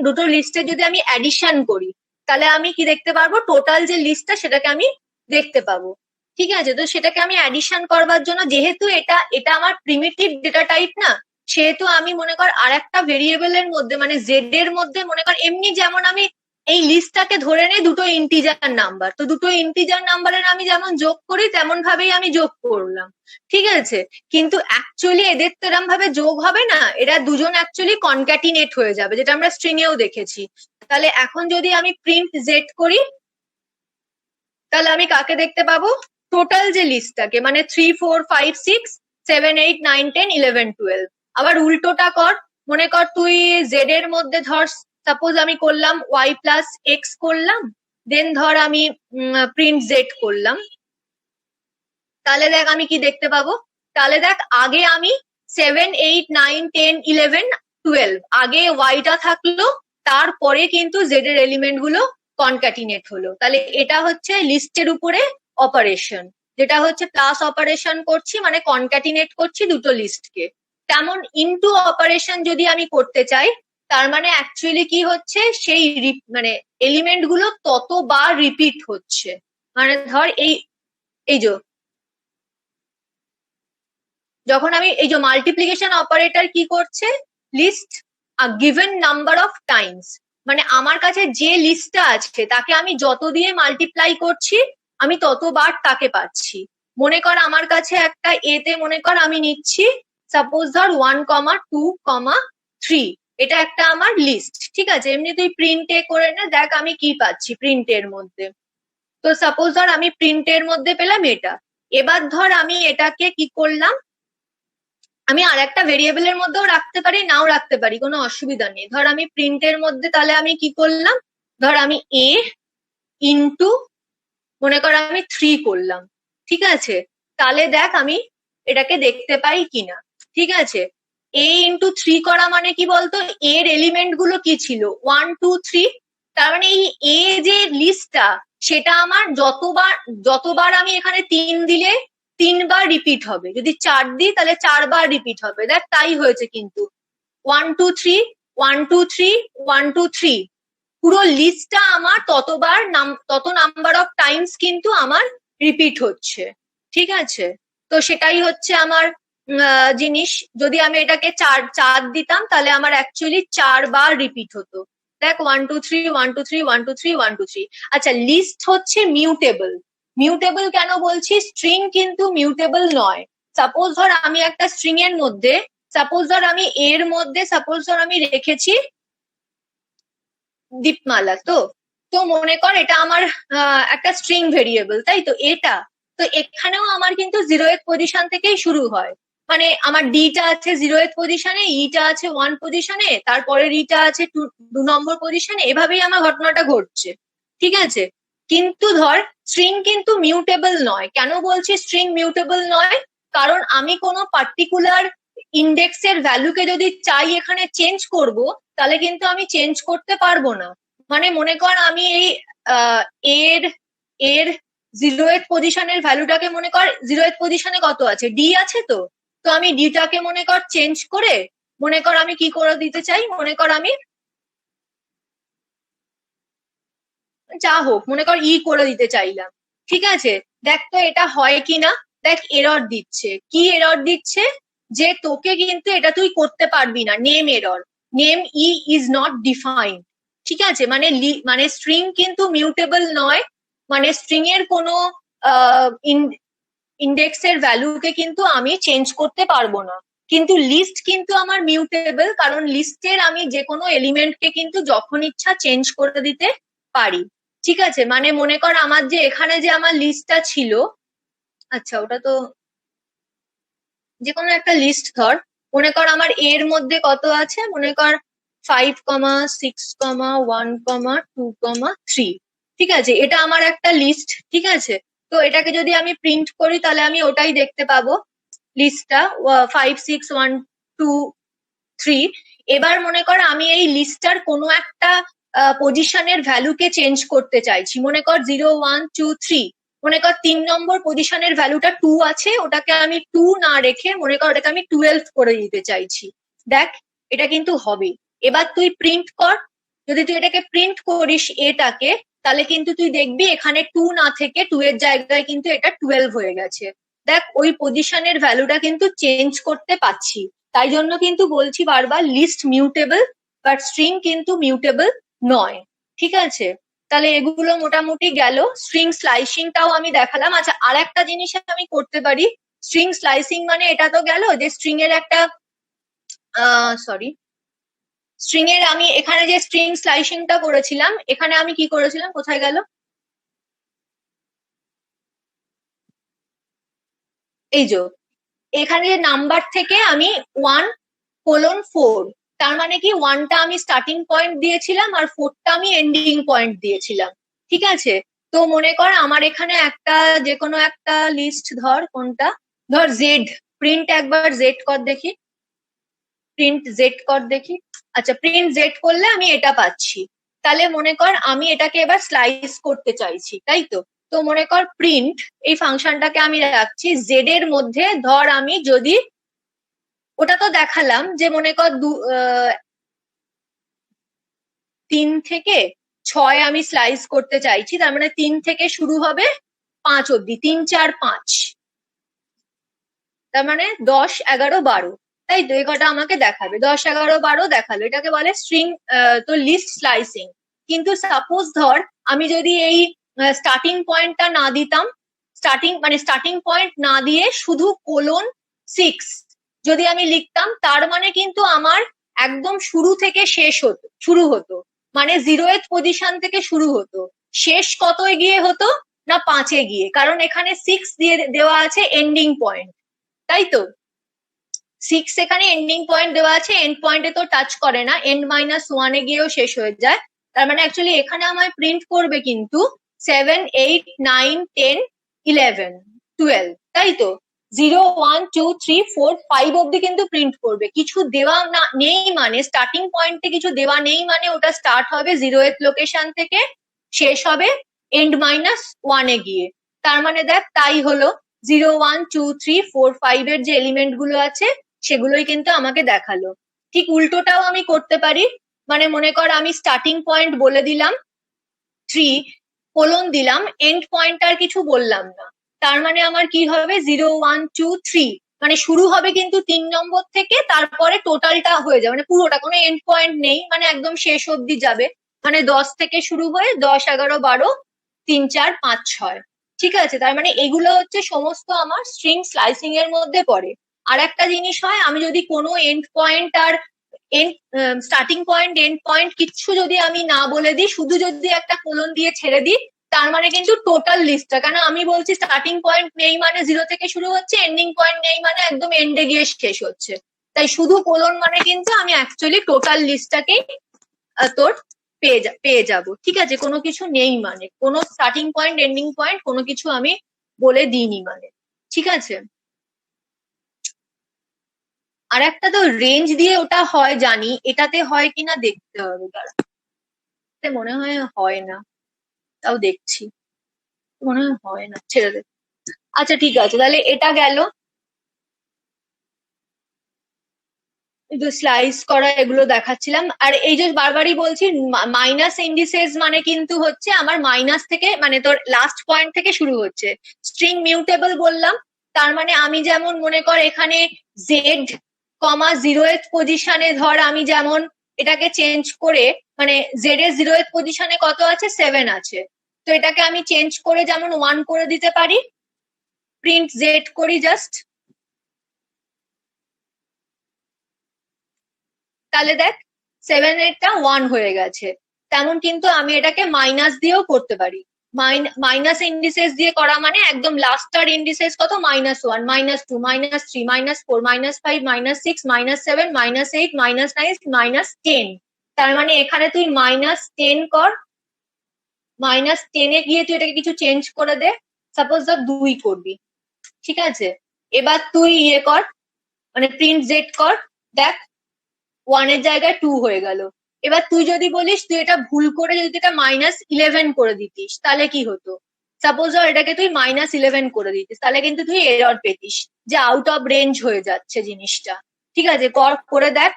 দুটো লিস্টে যদি আমি অ্যাডিশন করি, তাহলে আমি কি দেখতে পারবো, টোটাল যে লিস্টটা সেটাকে আমি দেখতে পাবো। ঠিক আছে, তো সেটাকে আমি অ্যাডিশন করবার জন্য, যেহেতু এটা এটা আমার প্রিমিটিভ ডেটা টাইপ না, সেহেতু আমি মনে কর আর একটা ভেরিয়েবলের মধ্যে মানে জেড এর মধ্যে মনে কর এমনি যেমন আমি এই লিস্টটাকে ধরে নেই দুটো ইন্টিজার নাম্বার, তো দুটো ইন্টিজার নাম্বারের আমি যেমন যোগ করি তেমন ভাবেই আমি যোগ করলাম। ঠিক আছে, কিন্তু অ্যাকচুয়ালি এদের তো এরম ভাবে যোগ হবে না, এরা দুজন অ্যাকচুয়ালি কনক্যাটিনেট হয়ে যাবে, যেটা আমরা স্ট্রিং এও দেখেছি। তাহলে এখন যদি আমি প্রিন্ট জেড করি, তাহলে আমি কাকে দেখতে পাবো, টোটাল যে লিস্টটাকে, মানে 3 4 5 6 7 8 9 10 11 12। আবার উল্টোটা কর, মনে কর তুই জেড এর মধ্যে ধর, সাপোজ আমি করলাম ওয়াই প্লাস এক্স করলাম, দেন ধর আমি প্রিন্ট জেড করলাম, তাহলে দেখ আমি কি দেখতে পাবো, তাহলে দেখ আগে আমি 7 8 9 10 11 12 আগে ওয়াইটা থাকলো, তারপরে কিন্তু জেড এর এলিমেন্ট গুলো কনক্যাটিনেট হলো। তাহলে এটা হচ্ছে লিস্টের উপরে অপারেশন, যেটা হচ্ছে প্লাস অপারেশন করছি, মানে কনক্যাটিনেট করছি দুটো লিস্টকে। তেমন ইনটু অপারেশন যদি আমি করতে চাই, তার মানে অ্যাকচুয়ালি কি হচ্ছে, সেই মানে এলিমেন্ট গুলো ততবার রিপিট হচ্ছে। মানে ধর এই যে যখন আমি এই যে মাল্টিপ্লিকেশন অপারেটর কি করছে, list given number of times, মানে আমার কাছে যে লিস্টটা আছে তাকে আমি যত দিয়ে মাল্টিপ্লাই করছি আমি ততবার তাকে পাচ্ছি। মনে কর আমার কাছে একটা এতে মনে কর আমি নিচ্ছি সাপোজ ধর 1,2,3, এটা একটা আমার লিস্ট। ঠিক আছে, এমনি তুই প্রিন্টে করে না, দেখ আমি কি পাচ্ছি প্রিন্টের মধ্যে। তো সাপোজ ধর আমি প্রিন্টের মধ্যে পেলাম এটা। এবার ধর আমি এটাকে কি করলাম, আমি আর একটা ভেরিয়েবলের মধ্যেও রাখতে পারি, নাও রাখতে পারি, কোনো অসুবিধা নেই। ধর আমি প্রিন্টের মধ্যে তাহলে আমি কি করলাম, ধর আমি এ ইন্টু মনে কর আমি 3 করলাম। ঠিক আছে, তাহলে দেখ আমি এটাকে দেখতে পাই কিনা। ঠিক আছে, এ ইন্টু 3 করা মানে কি বলতো, এর এলিমেন্ট গুলো কি ছিল 1 2 3, তার মানে এই এ যে লিস্টটা সেটা আমার যতবার আমি এখানে 3 দিলে 3 বার রিপিট হবে, যদি 4 দিই তাহলে 4 বার রিপিট হবে। দেখ তাই হয়েছে কিন্তু, 1 2 3 1 2 3 1 2 3 পুরো লিস্টটা আমার তত নাম্বার অফ টাইমস কিন্তু আমার রিপিট হচ্ছে। ঠিক আছে, তো সেটাই হচ্ছে আমার জিনিস। যদি আমি এটাকে 4 দিতাম তাহলে আমার অ্যাকচুয়ালি 4 বার রিপিট হতো। দেখ 1 2 3 1 2 3 1 2 3 1 2 3। আচ্ছা, লিস্ট হচ্ছে মিউটেবল। মিউটেবল কেন বলছি, স্ট্রিং কিন্তু মিউটেবল নয়। সাপোজ ধর আমি একটা স্ট্রিং এর মধ্যে, সাপোজ ধর আমি এর মধ্যে সাপোজ ধর আমি রেখেছি দীপমালা, তো তো মনে কর এটা আমার একটা স্ট্রিং ভেরিয়েবল, তাই তো এটা, তো এখানেও আমার কিন্তু 0th পজিশন থেকেই শুরু হয়। মানে আমার ডিটা আছে 0th পজিশনে, ইটা আছে 1 পজিশনে, তারপরে রিটা আছে 2 নম্বর পজিশনে, এভাবেই আমার ঘটনাটা ঘটছে। ঠিক আছে, কিন্তু ধর স্ট্রিং কিন্তু মিউটেবল নয়। কেন বলছি স্ট্রিং মিউটেবল নয়, কারণ আমি কোনো পার্টিকুলার ইন্ডেক্সের ভ্যালুকে যদি চাই এখানে চেঞ্জ করব, তাহলে কিন্তু আমি চেঞ্জ করতে পারবো না। মানে মনে কর আমি এই এর এর 0th পজিশনের ভ্যালুটাকে মনে কর 0th পজিশনে কত আছে, ডি আছে, তো তো আমি ডিটাকে মনে কর চেঞ্জ করে মনে কর আমি কি করে দিতে চাই, মনে কর আমি যা হোক মনে কর ই করে দিতে চাইলাম। ঠিক আছে, দেখ তো এটা হয় কিনা। দেখ এরর দিচ্ছে, কি এরর দিচ্ছে, যে তোকে কিন্তু এটা তুই করতে পারবি না, name error, name E is not defined. ঠিক আছে, মানে স্ট্রিং কিন্তু মিউটেবল নয়, মানে স্ট্রিং এর কোনো ইন্ডেক্সের ভ্যালুকে কিন্তু আমি চেঞ্জ করতে পারবো না। কিন্তু লিস্ট কিন্তু আমার মিউটেবল, কারণ লিস্টের আমি যে কোনো এলিমেন্টকে কিন্তু যখন ইচ্ছা চেঞ্জ করে দিতে পারি। ঠিক আছে, মানে মনে কর আমার যে এখানে যে আমার লিস্টটা ছিল, আচ্ছা ওটা তো যে কোনো একটা লিস্ট ধর, মনে কর আমার এর মধ্যে কত আছে, মনে কর 5,6,1,2,3। ঠিক আছে, এটা আমার একটা লিস্ট। ঠিক আছে, তো এটাকে যদি আমি প্রিন্ট করি তাহলে আমি ওটাই দেখতে পাবো, লিস্টটা 5,6,1,2,3। এবার মনে কর আমি এই লিস্টটার কোনো একটা পজিশনের ভ্যালুকে চেঞ্জ করতে চাইছি, মনে কর 0 1 2 3, মনে কর 3 নম্বর পজিশনের ভ্যালুটা 2 আছে, ওটাকে আমি 2 না রেখে মনে কর ওটাকে আমি 12 করে দিতে চাইছি। দেখ এটা কিন্তু হবে, এবার তুই প্রিন্ট কর, যদি তুই এটাকে প্রিন্ট করিস এটাকে, তাহলে কিন্তু তুই দেখবি এখানে 2 না থেকে 2 এর জায়গায় কিন্তু এটা 12 হয়ে গেছে। দেখ ওই পজিশনের ভ্যালুটা কিন্তু চেঞ্জ করতে পারছি, তাই জন্য কিন্তু বলছি বারবার লিস্ট মিউটেবল বাট স্ট্রিং কিন্তু মিউটেবল নয়। ঠিক আছে, তাহলে এগুলো মোটামুটি গেল। স্ট্রিং স্লাইসিংটাও আমি দেখালাম। আচ্ছা, আর একটা জিনিস আমি করতে পারি। স্ট্রিং স্লাইসিং মানে এটা তো গেল যে স্ট্রিং এর একটা সরি, স্ট্রিং এর আমি এখানে যে স্ট্রিং স্লাইসিংটা করেছিলাম, এখানে আমি কি করেছিলাম, কোথায় গেল, এই যে এখানে যে নাম্বার থেকে আমি 1:4, তার মানে কি 1টা আমি স্টার্টিং পয়েন্ট দিয়েছিলাম আর 4টা আমি এন্ডিং পয়েন্ট দিয়েছিলাম। ঠিক আছে, তো মনে কর আমার এখানে একটা যে কোনো একটা লিস্ট ধর, কোনটা ধর, জেড, প্রিন্ট একবার জেড কর দেখি, প্রিন্ট জেড কর দেখি। আচ্ছা, প্রিন্ট জেড করলে আমি এটা পাচ্ছি। তাহলে মনে কর আমি এটাকে এবার স্লাইস করতে চাইছি, তাই তো? তো মনে কর প্রিন্ট এই ফাংশনটাকে আমি রাখছি জেড এর মধ্যে, ধর আমি যদি, ওটা তো দেখালাম যে মনে কর 3 থেকে 6 আমি স্লাইস করতে চাইছি, তার মানে 3 থেকে শুরু হবে 5 অব্দি, 3, 4, 5, তার মানে 10, 11, 12, তাই তো? এই কটা আমাকে দেখাবে, 10, 11, 12 দেখালো, এটাকে বলে স্ট্রিং, তো লিস্ট স্লাইসিং। কিন্তু সাপোজ ধর আমি যদি এই স্টার্টিং পয়েন্টটা না দিতাম, স্টার্টিং পয়েন্ট না দিয়ে শুধু :6 যদি আমি লিখতাম, তার মানে কিন্তু আমার একদম শুরু থেকে শুরু হতো, মানে 0th পজিশন থেকে শুরু হতো, শেষ কতই গিয়ে হতো না 5-এ গিয়ে, কারণ এখানে 6 দিয়ে দেওয়া আছে এন্ডিং পয়েন্ট, তাই তো? 6 এখানে এন্ডিং পয়েন্ট দেওয়া আছে, এন্ড পয়েন্টে তো টাচ করে না, n-1 এ গিয়েও শেষ হয়ে যায়। তার মানে অ্যাকচুয়ালি এখানে আমায় প্রিন্ট করবে কিন্তু 7, 8, 9, 10, 11, 12, তাই তো? 0, 1, 2, 3, 4, 5 অব্দি কিন্তু প্রিন্ট করবে। কিছু দেওয়া না নেই মানে, স্টার্টিং পয়েন্টে কিছু দেওয়া নেই মানে ওটা স্টার্ট হবে 0th লোকেশন থেকে, শেষ হবে n-1 এ গিয়ে। তার মানে দেখ তাই হলো, 0, 1, 2, 3, 4, 5 এর যে এলিমেন্ট গুলো আছে সেগুলোই কিন্তু আমাকে দেখালো। ঠিক উল্টোটাও আমি করতে পারি, মানে মনে কর আমি স্টার্টিং পয়েন্ট বলে দিলাম 3, কোলন দিলাম, এন্ড পয়েন্ট আর কিছু বললাম না, তার মানে আমার কি হবে 0, 1, 2, 3, মানে শুরু হবে কিন্তু 3 নম্বর থেকে, তারপরে টোটালটা হয়ে যাবে, মানে পুরোটা, কোনো এন্ড পয়েন্ট নেই, মানে একদম শেষ অব্দি যাবে, মানে 10 থেকে শুরু হয়ে 10, 11, 12, 3, 4, 5, 6। ঠিক আছে, তার মানে এগুলো হচ্ছে সমস্ত আমার স্ট্রিং স্লাইসিং এর মধ্যে পড়ে। আর একটা জিনিস হয়, আমি যদি কোনো end point are starting point end point কিচ্ছু যদি আমি না বলে দিই, শুধু যদি একটা কোলন দিয়ে ছেড়ে দিই, তার মানে কিন্তু টোটাল লিস্টটা, কেন আমি বলছি স্টার্টিং পয়েন্ট নেই মানে 0 থেকে শুরু হচ্ছে, এন্ডিং পয়েন্ট নেই মানে একদম এন্ডে গিয়ে শেষ হচ্ছে, তাই শুধু কোলন মানে কিন্তু আমি অ্যাকচুয়ালি টোটাল লিস্টটাকেই তোর পেয়ে যাব। ঠিক আছে, কোনো কিছু নেই মানে, কোনো স্টার্টিং পয়েন্ট এন্ডিং পয়েন্ট কোনো কিছু আমি বলে দিইনি মানে। ঠিক আছে, আর একটা তো রেঞ্জ দিয়ে ওটা হয় জানি, এটাতে হয় কিনা দেখতে হবে, দাঁড়া, মনে হয় না, তাও দেখছি, মনে হয় না, ছেড়ে দে। আচ্ছা ঠিক আছে, তাহলে এটা গেল, স্লাইস করা এগুলো দেখাচ্ছিলাম। আর এই যে বারবারই বলছি, মাইনাস ইন্ডিসেস মানে কিন্তু হচ্ছে আমার মাইনাস থেকে, মানে তোর লাস্ট পয়েন্ট থেকে শুরু হচ্ছে। স্ট্রিং মিউটেবল বললাম, তার মানে আমি যেমন মনে কর এখানে জেড, 0th পজিশনে ধর আমি যেমন এটাকে চেঞ্জ করে, মানে জেড এর 0th পজিশনে কত আছে, 7 আছে, তো এটাকে আমি চেঞ্জ করে যেমন 1 করে দিতে পারি, প্রিন্ট জেড করি জাস্ট, তাহলে দেখ 7-এরটা 1 হয়ে গেছে। তেমন কিন্তু আমি এটাকে মাইনাস দিয়েও করতে পারি, মাইনাস ইন্ডিসেস দিয়ে করা মানে একদম লাস্টার ইন্ডিসেস কত, -1, -2, -3, -4, -5, -6, -7, -8, -9, -10, তার মানে এখানে তুই -10 কর, -10-এ গিয়ে তুই এটাকে কিছু চেঞ্জ করে দে, সাপোজ ধর 2 করবি। ঠিক আছে, এবার তুই ইয়ে কর, মানে প্রিন্ট জেড কর, দেখ 1 এর জায়গায় 2 হয়ে গেল। এবার তুই যদি বলিস তুই এটা ভুল করে যদি এটা -11 করে দিতিস, তাহলে কি হতো, সাপোজ ধর এটাকে তুই -11 করে দিতিস, তাহলে কিন্তু তুই এরর পেতিস যে আউট অফ রেঞ্জ হয়ে যাচ্ছে জিনিসটা। ঠিক আছে, করে দেখ,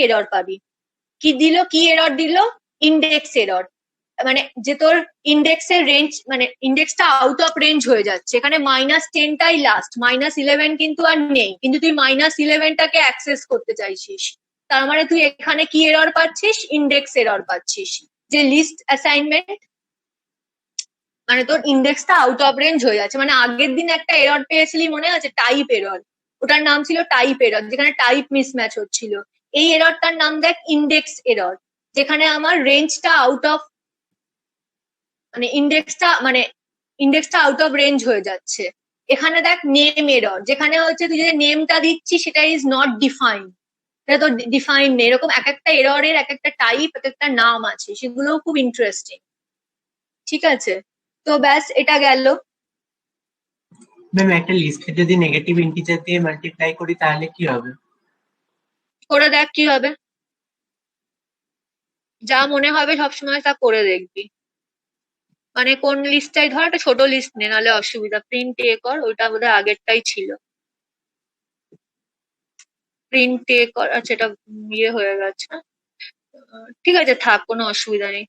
এরর পাবি। কি দিল, কি এরর দিল? Index error. মানে যে তোর ইন্ডেক্সের রেঞ্জ, মানে ইন্ডেক্সটা আউট অফ রেঞ্জ হয়ে যাচ্ছে, এখানে -10টাই লাস্ট, -11 কিন্তু আর নেই, কিন্তু তুই -11টাকে অ্যাক্সেস করতে চাইছিস, তার মানে তুই এখানে কি এরর পাচ্ছিস? ইন্ডেক্স এরর পাচ্ছিস। যে লিস্ট অ্যাসাইনমেন্ট, মানে তোর ইন্ডেক্সটা আউট অফ রেঞ্জ হয়ে যাচ্ছে। মানে আগের দিন একটা এরর পেয়েছিলি মনে আছে, টাইপ এরর, ওটার নাম ছিল টাইপ এরর, যেখানে টাইপ মিসম্যাচ হচ্ছিল। এই এররটার নাম দেখ ইন্ডেক্স এরর, যেখানে আমার রেঞ্জটা আউট অফ, মানে ইন্ডেক্সটা আউট অফ রেঞ্জ হয়ে যাচ্ছে। এখানে দেখ নেম এরর, যেখানে হচ্ছে তুই যে নেমটা দিচ্ছিস সেটা ইজ নট ডিফাইন, এটা তো ডিফাইন নেই। এরকম এক একটা এররের এক একটা টাইপ, এক একটা নাম আছে, সেগুলোও খুব ইন্টারেস্টিং। ঠিক আছে, তো ব্যাস এটা গেল। ম্যাম একটা লিস্টে যদি নেগেটিভ ইন্টিজার দিয়ে মাল্টিপ্লাই করি তাহলে কি হবে? করে দেখ কি হবে, যা মনে হবে সবসময় তা করে দেখবি। মানে কোন লিস্টটাই ধর, একটা ছোট লিস্ট নে, নাহলে অসুবিধা। প্রিন্ট এ কর, ওইটা বোধহয় আগেরটাই ছিল। প্রিন্ট এ কর, আচ্ছা এটা ইয়ে হয়ে গেছে। ঠিক আছে থাক, কোনো অসুবিধা নেই।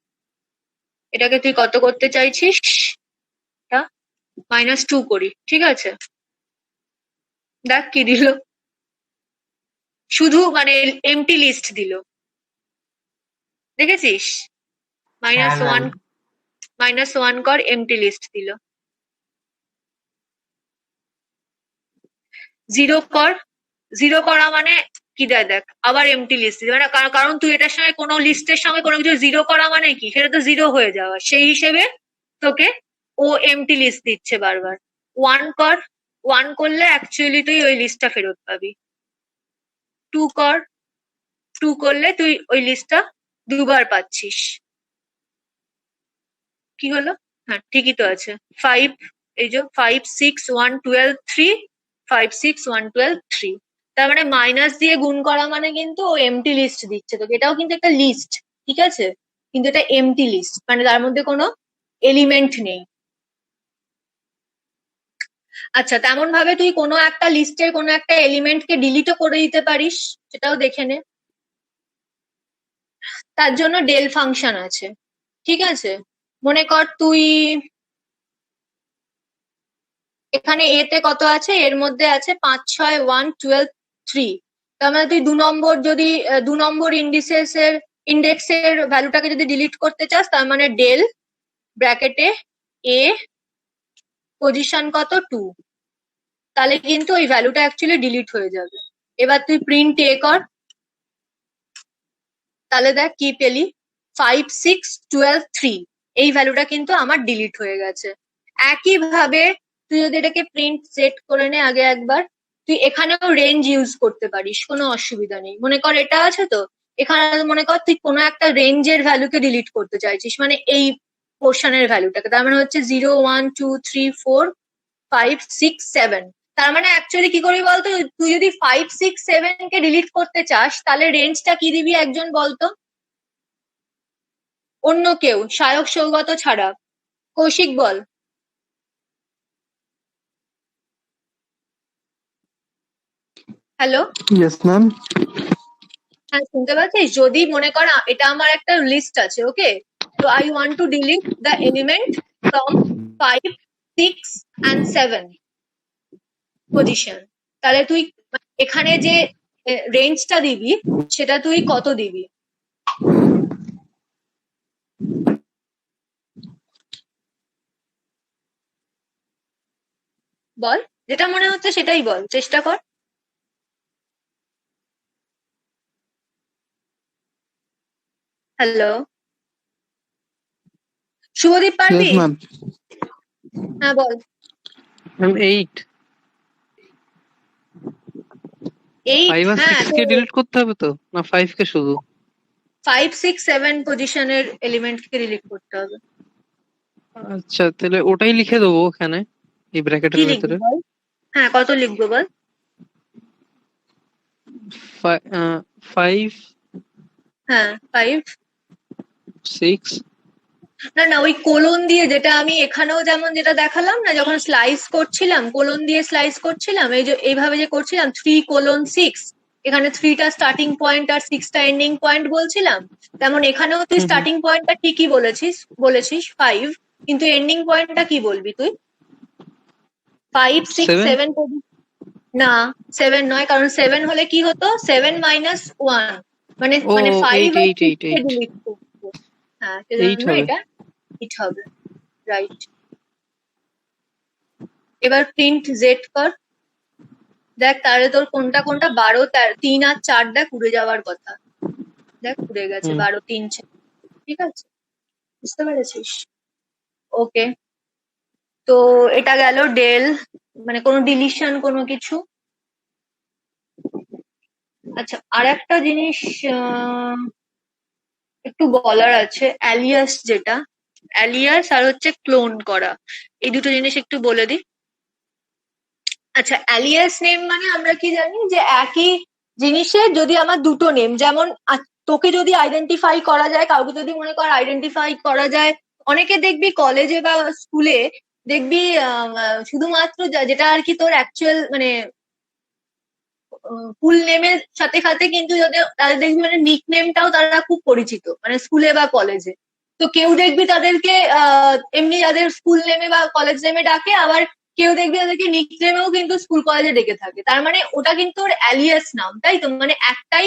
এটাকে তুই কত করতে চাইছিস? এটা -2 করি, ঠিক আছে। দেখ কি দিল, শুধু মানে এমটি লিস্ট দিল, দেখেছিস? হ্যাঁ -1, ম্যাম। -1 কর, এমটি লিস্ট দিল। 0 কর, 0 করা মানে কি দেয় দেখ, আবার এমটি লিস্ট দিল। মানে কারণ তুই এটার সঙ্গে কোনো লিস্টের সঙ্গে কোনো কিছু 0 করা মানে কি, সেটা তো 0 হয়ে যাওয়া, সেই হিসেবে তোকে ও এমটি লিস্ট দিচ্ছে বারবার। 1 কর, 1 করলে অ্যাকচুয়ালি তুই ওই লিস্টটা ফেরত পাবি। 2 কর, 2 করলে তুই ওই লিস্টটা দুবার পাচ্ছিস। কি হলো? হ্যাঁ ঠিকই তো আছে। 5, এই যে 5, 6, 1, 12, 3, 5, 6, 1, 12, 3। তার মানে মাইনাস দিয়ে গুণ করা মানে কিন্তু ও এমটি লিস্ট দিচ্ছে তোকে। এটাও কিন্তু একটা লিস্ট, ঠিক আছে, কিন্তু এটা এমটি লিস্ট, মানে তার মধ্যে কোনো এলিমেন্ট নেই। আচ্ছা, তেমন ভাবে তুই কোনো একটা লিস্টের কোনো একটা এলিমেন্টকে ডিলিটও করে দিতে পারিস, সেটাও দেখে নে। তার জন্য ডেল ফাংশন আছে, ঠিক আছে। মনে কর তুই এখানে এতে কত আছে, এর মধ্যে আছে 5, 6, 1, 12, 3। তার মানে তুই 2 নম্বর, যদি 2 নম্বর ইন্ডেক্সের ভ্যালুটাকে যদি ডিলিট করতে চাস, তার মানে ডেল ব্র্যাকেটে এ পজিশন কত 2, তাহলে কিন্তু ওই ভ্যালুটা অ্যাকচুয়ালি ডিলিট হয়ে যাবে। এবার তুই প্রিন্ট এ কর, তাহলে দেখ কি পেলি, 5, 6, 12, 3, এই ভ্যালুটা কিন্তু আমার ডিলিট হয়ে গেছে। একইভাবে তুই যদি এটাকে প্রিন্ট সেট করে নে আগে একবার, তুই এখানেও রেঞ্জ ইউজ করতে পারিস, কোনো অসুবিধা নেই। মনে কর এটা আছে তো, এখানে মনে কর তুই কোনো একটা রেঞ্জের ভ্যালুকে ডিলিট করতে চাইছিস, মানে এই পোর্শনের ভ্যালুটাকে, তার মানে হচ্ছে 0, 1, 2, 3, 4, 5, 6, 7। তার মানে অ্যাকচুয়ালি কি করবি বলতো, তুই যদি 5, 6, 7 কে ডিলিট করতে চাস, তাহলে রেঞ্জটা কি দিবি একজন বলতো? অন্য কেউ, সায়ক সৌগত ছাড়া। কৌশিক বল। Hello, yes ma'am. হ্যাঁ শুনতে পাচ্ছিস? যদি মনে কর এটা আমার একটা লিস্ট আছে, ওকে, তো I want to delete the element from 5, 6 and 7 position, তাহলে তুই এখানে যে রেঞ্জটা দিবি সেটা তুই কত দিবি বল? যেটা মনে হচ্ছে সেটাই বল, চেষ্টা কর। হ্যালো, শুভদীপ পারবি? ম্যাম। হ্যাঁ বল। ম্যাম 8, এই 5 আর হ্যাঁ, 6 কে ডিলিট করতে হবে তো, না 5 কে শুধু? 5, 6, 7 পজিশনের এলিমেন্টকে ডিলিট করতে হবে। আচ্ছা তাহলে ওটাই লিখে দেবো ওখানে এই কি ব্র্যাকেটের লিখবি ভিতরে। বল? হ্যাঁ কত লিখবো বল? 5, হ্যাঁ 5। 6। না না, ওই কোলন দিয়ে, যেটা আমি এখানেও যেমন যেটা দেখালাম না, যখন স্লাইস করছিলাম কোলন দিয়ে স্লাইস করছিলাম, এই যে এইভাবে যে করছিলাম 3:6, এখানে 3টা স্টার্টিং পয়েন্ট আর 6টা এন্ডিং পয়েন্ট বলছিলাম, তেমন এখানেও তুই হুম, হুম। স্টার্টিং পয়েন্টটা ঠিকই বলেছিস 5, কিন্তু এন্ডিং পয়েন্টটা কি বলবি তুই? 5, 6, 7? 7 না, 7 নয়, কারণ 7 হলে কি হতো, 7 মাইনাস 1 মানে ও, মানে 5 8, আর 8, 6 8, কে 8. ডিলিট করতো। হ্যাঁ, 8 সেজন্য হবে। এটা 8 হবে, রাইট। এবার প্রিন্ট জেড কর, দেখ তাহলে তোর কোনটা কোনটা 12, 3 আর 4 দেখ উড়ে যাওয়ার কথা, দেখ উড়ে গেছে, হুম। 12, 3, 4, ঠিক আছে, বুঝতে পেরেছিস? ওকে, তো এটা গেল ডেল, মানে কোনো ডিলিশন কোনো কিছু। আচ্ছা, আর একটা জিনিস একটু বলার আছে, অ্যালিয়াস, যেটা অ্যালিয়াস আর হচ্ছে ক্লোন করা, এই দুটো জিনিস একটু বলে দিই। আচ্ছা, অ্যালিয়াস নেম মানে আমরা কি জানি যে একই জিনিসের যদি আমার দুটো নেম, যেমন তোকে যদি আইডেন্টিফাই করা যায়, কাউকে যদি মনে কর আইডেন্টিফাই করা যায়, অনেকে দেখবি কলেজে বা স্কুলে দেখবি শুধুমাত্র যেটা আর কি তোর অ্যাকচুয়াল মানে ফুল নেমের সাথে সাথে কিন্তু যাদের তাদের দেখবি মানে নিক নেমটাও তারা খুব পরিচিত, মানে স্কুলে বা কলেজে। তো কেউ দেখবি তাদেরকে এমনি যাদের স্কুল নেমে বা কলেজ নেমে ডাকে, আবার কেউ দেখবি তাদেরকে নিক নেমেও কিন্তু স্কুল কলেজে ডেকে থাকে, তার মানে ওটা কিন্তু ওর অ্যালিয়াস নাম, তাই তো? মানে একটাই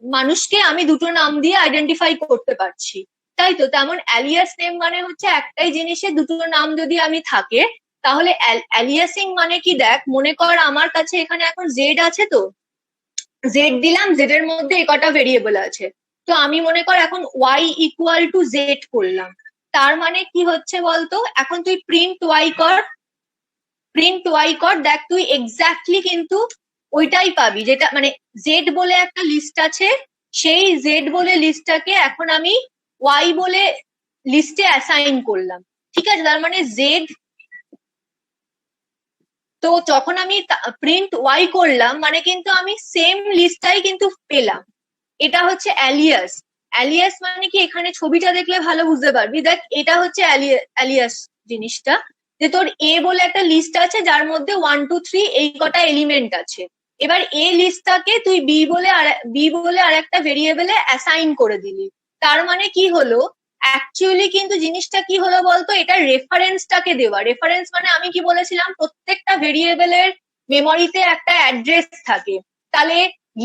মানুষকে আমি দুটো নাম দিয়ে আইডেন্টিফাই করতে পারছি, তাই তো? তেমন অ্যালিয়াস নেম মানে হচ্ছে একটাই জিনিসের দুটো নাম যদি আমি থাকে, তাহলে অ্যালিয়াসিং মানে কি, দেখ মনে কর আমার কাছে এখানে এখন জেড আছে, তো জেড দিলাম, জেড এর মধ্যে কটা ভেরিয়েবল আছে, তো আমি মনে কর এখন ওয়াই ইকুয়াল টু জেড করলাম, তার মানে কি হচ্ছে বলতো, এখন তুই প্রিন্ট ওয়াই কর, দেখ তুই এক্স্যাক্টলি কিন্তু ওইটাই পাবি, যেটা মানে জেড বলে একটা লিস্ট আছে, সেই জেড বলে লিস্টটাকে এখন আমি ওয়াই বলে লিস্টে অ্যাসাইন করলাম, ঠিক আছে? তার মানে জেড, তো যখন আমি প্রিন্ট ওয়াই করলাম মানে কিন্তু আমি সেম লিস্টটাই কিন্তু পেলাম, এটা হচ্ছে অ্যালিয়াস। অ্যালিয়াস মানে কি, এখানে ছবিটা দেখলে ভালো বুঝতে পারবি, দেখ এটা হচ্ছে অ্যালিয়াস জিনিসটা, যে তোর এ বলে একটা লিস্ট আছে যার মধ্যে 1, 2, 3 এই কটা এলিমেন্ট আছে, এবার এ লিস্টটাকে তুই বি বলে আর একটা ভেরিয়েবলে অ্যাসাইন করে দিলি, তার মানে কি হলো, অ্যাকচুয়ালি কিন্তু জিনিসটা কি হলো বলতো, এটা রেফারেন্সটাকে দেওয়া, রেফারেন্স মানে আমি কি বলেছিলাম, প্রত্যেকটা ভেরিয়েবলের মেমোরিতে একটা অ্যাড্রেস থাকে, তাহলে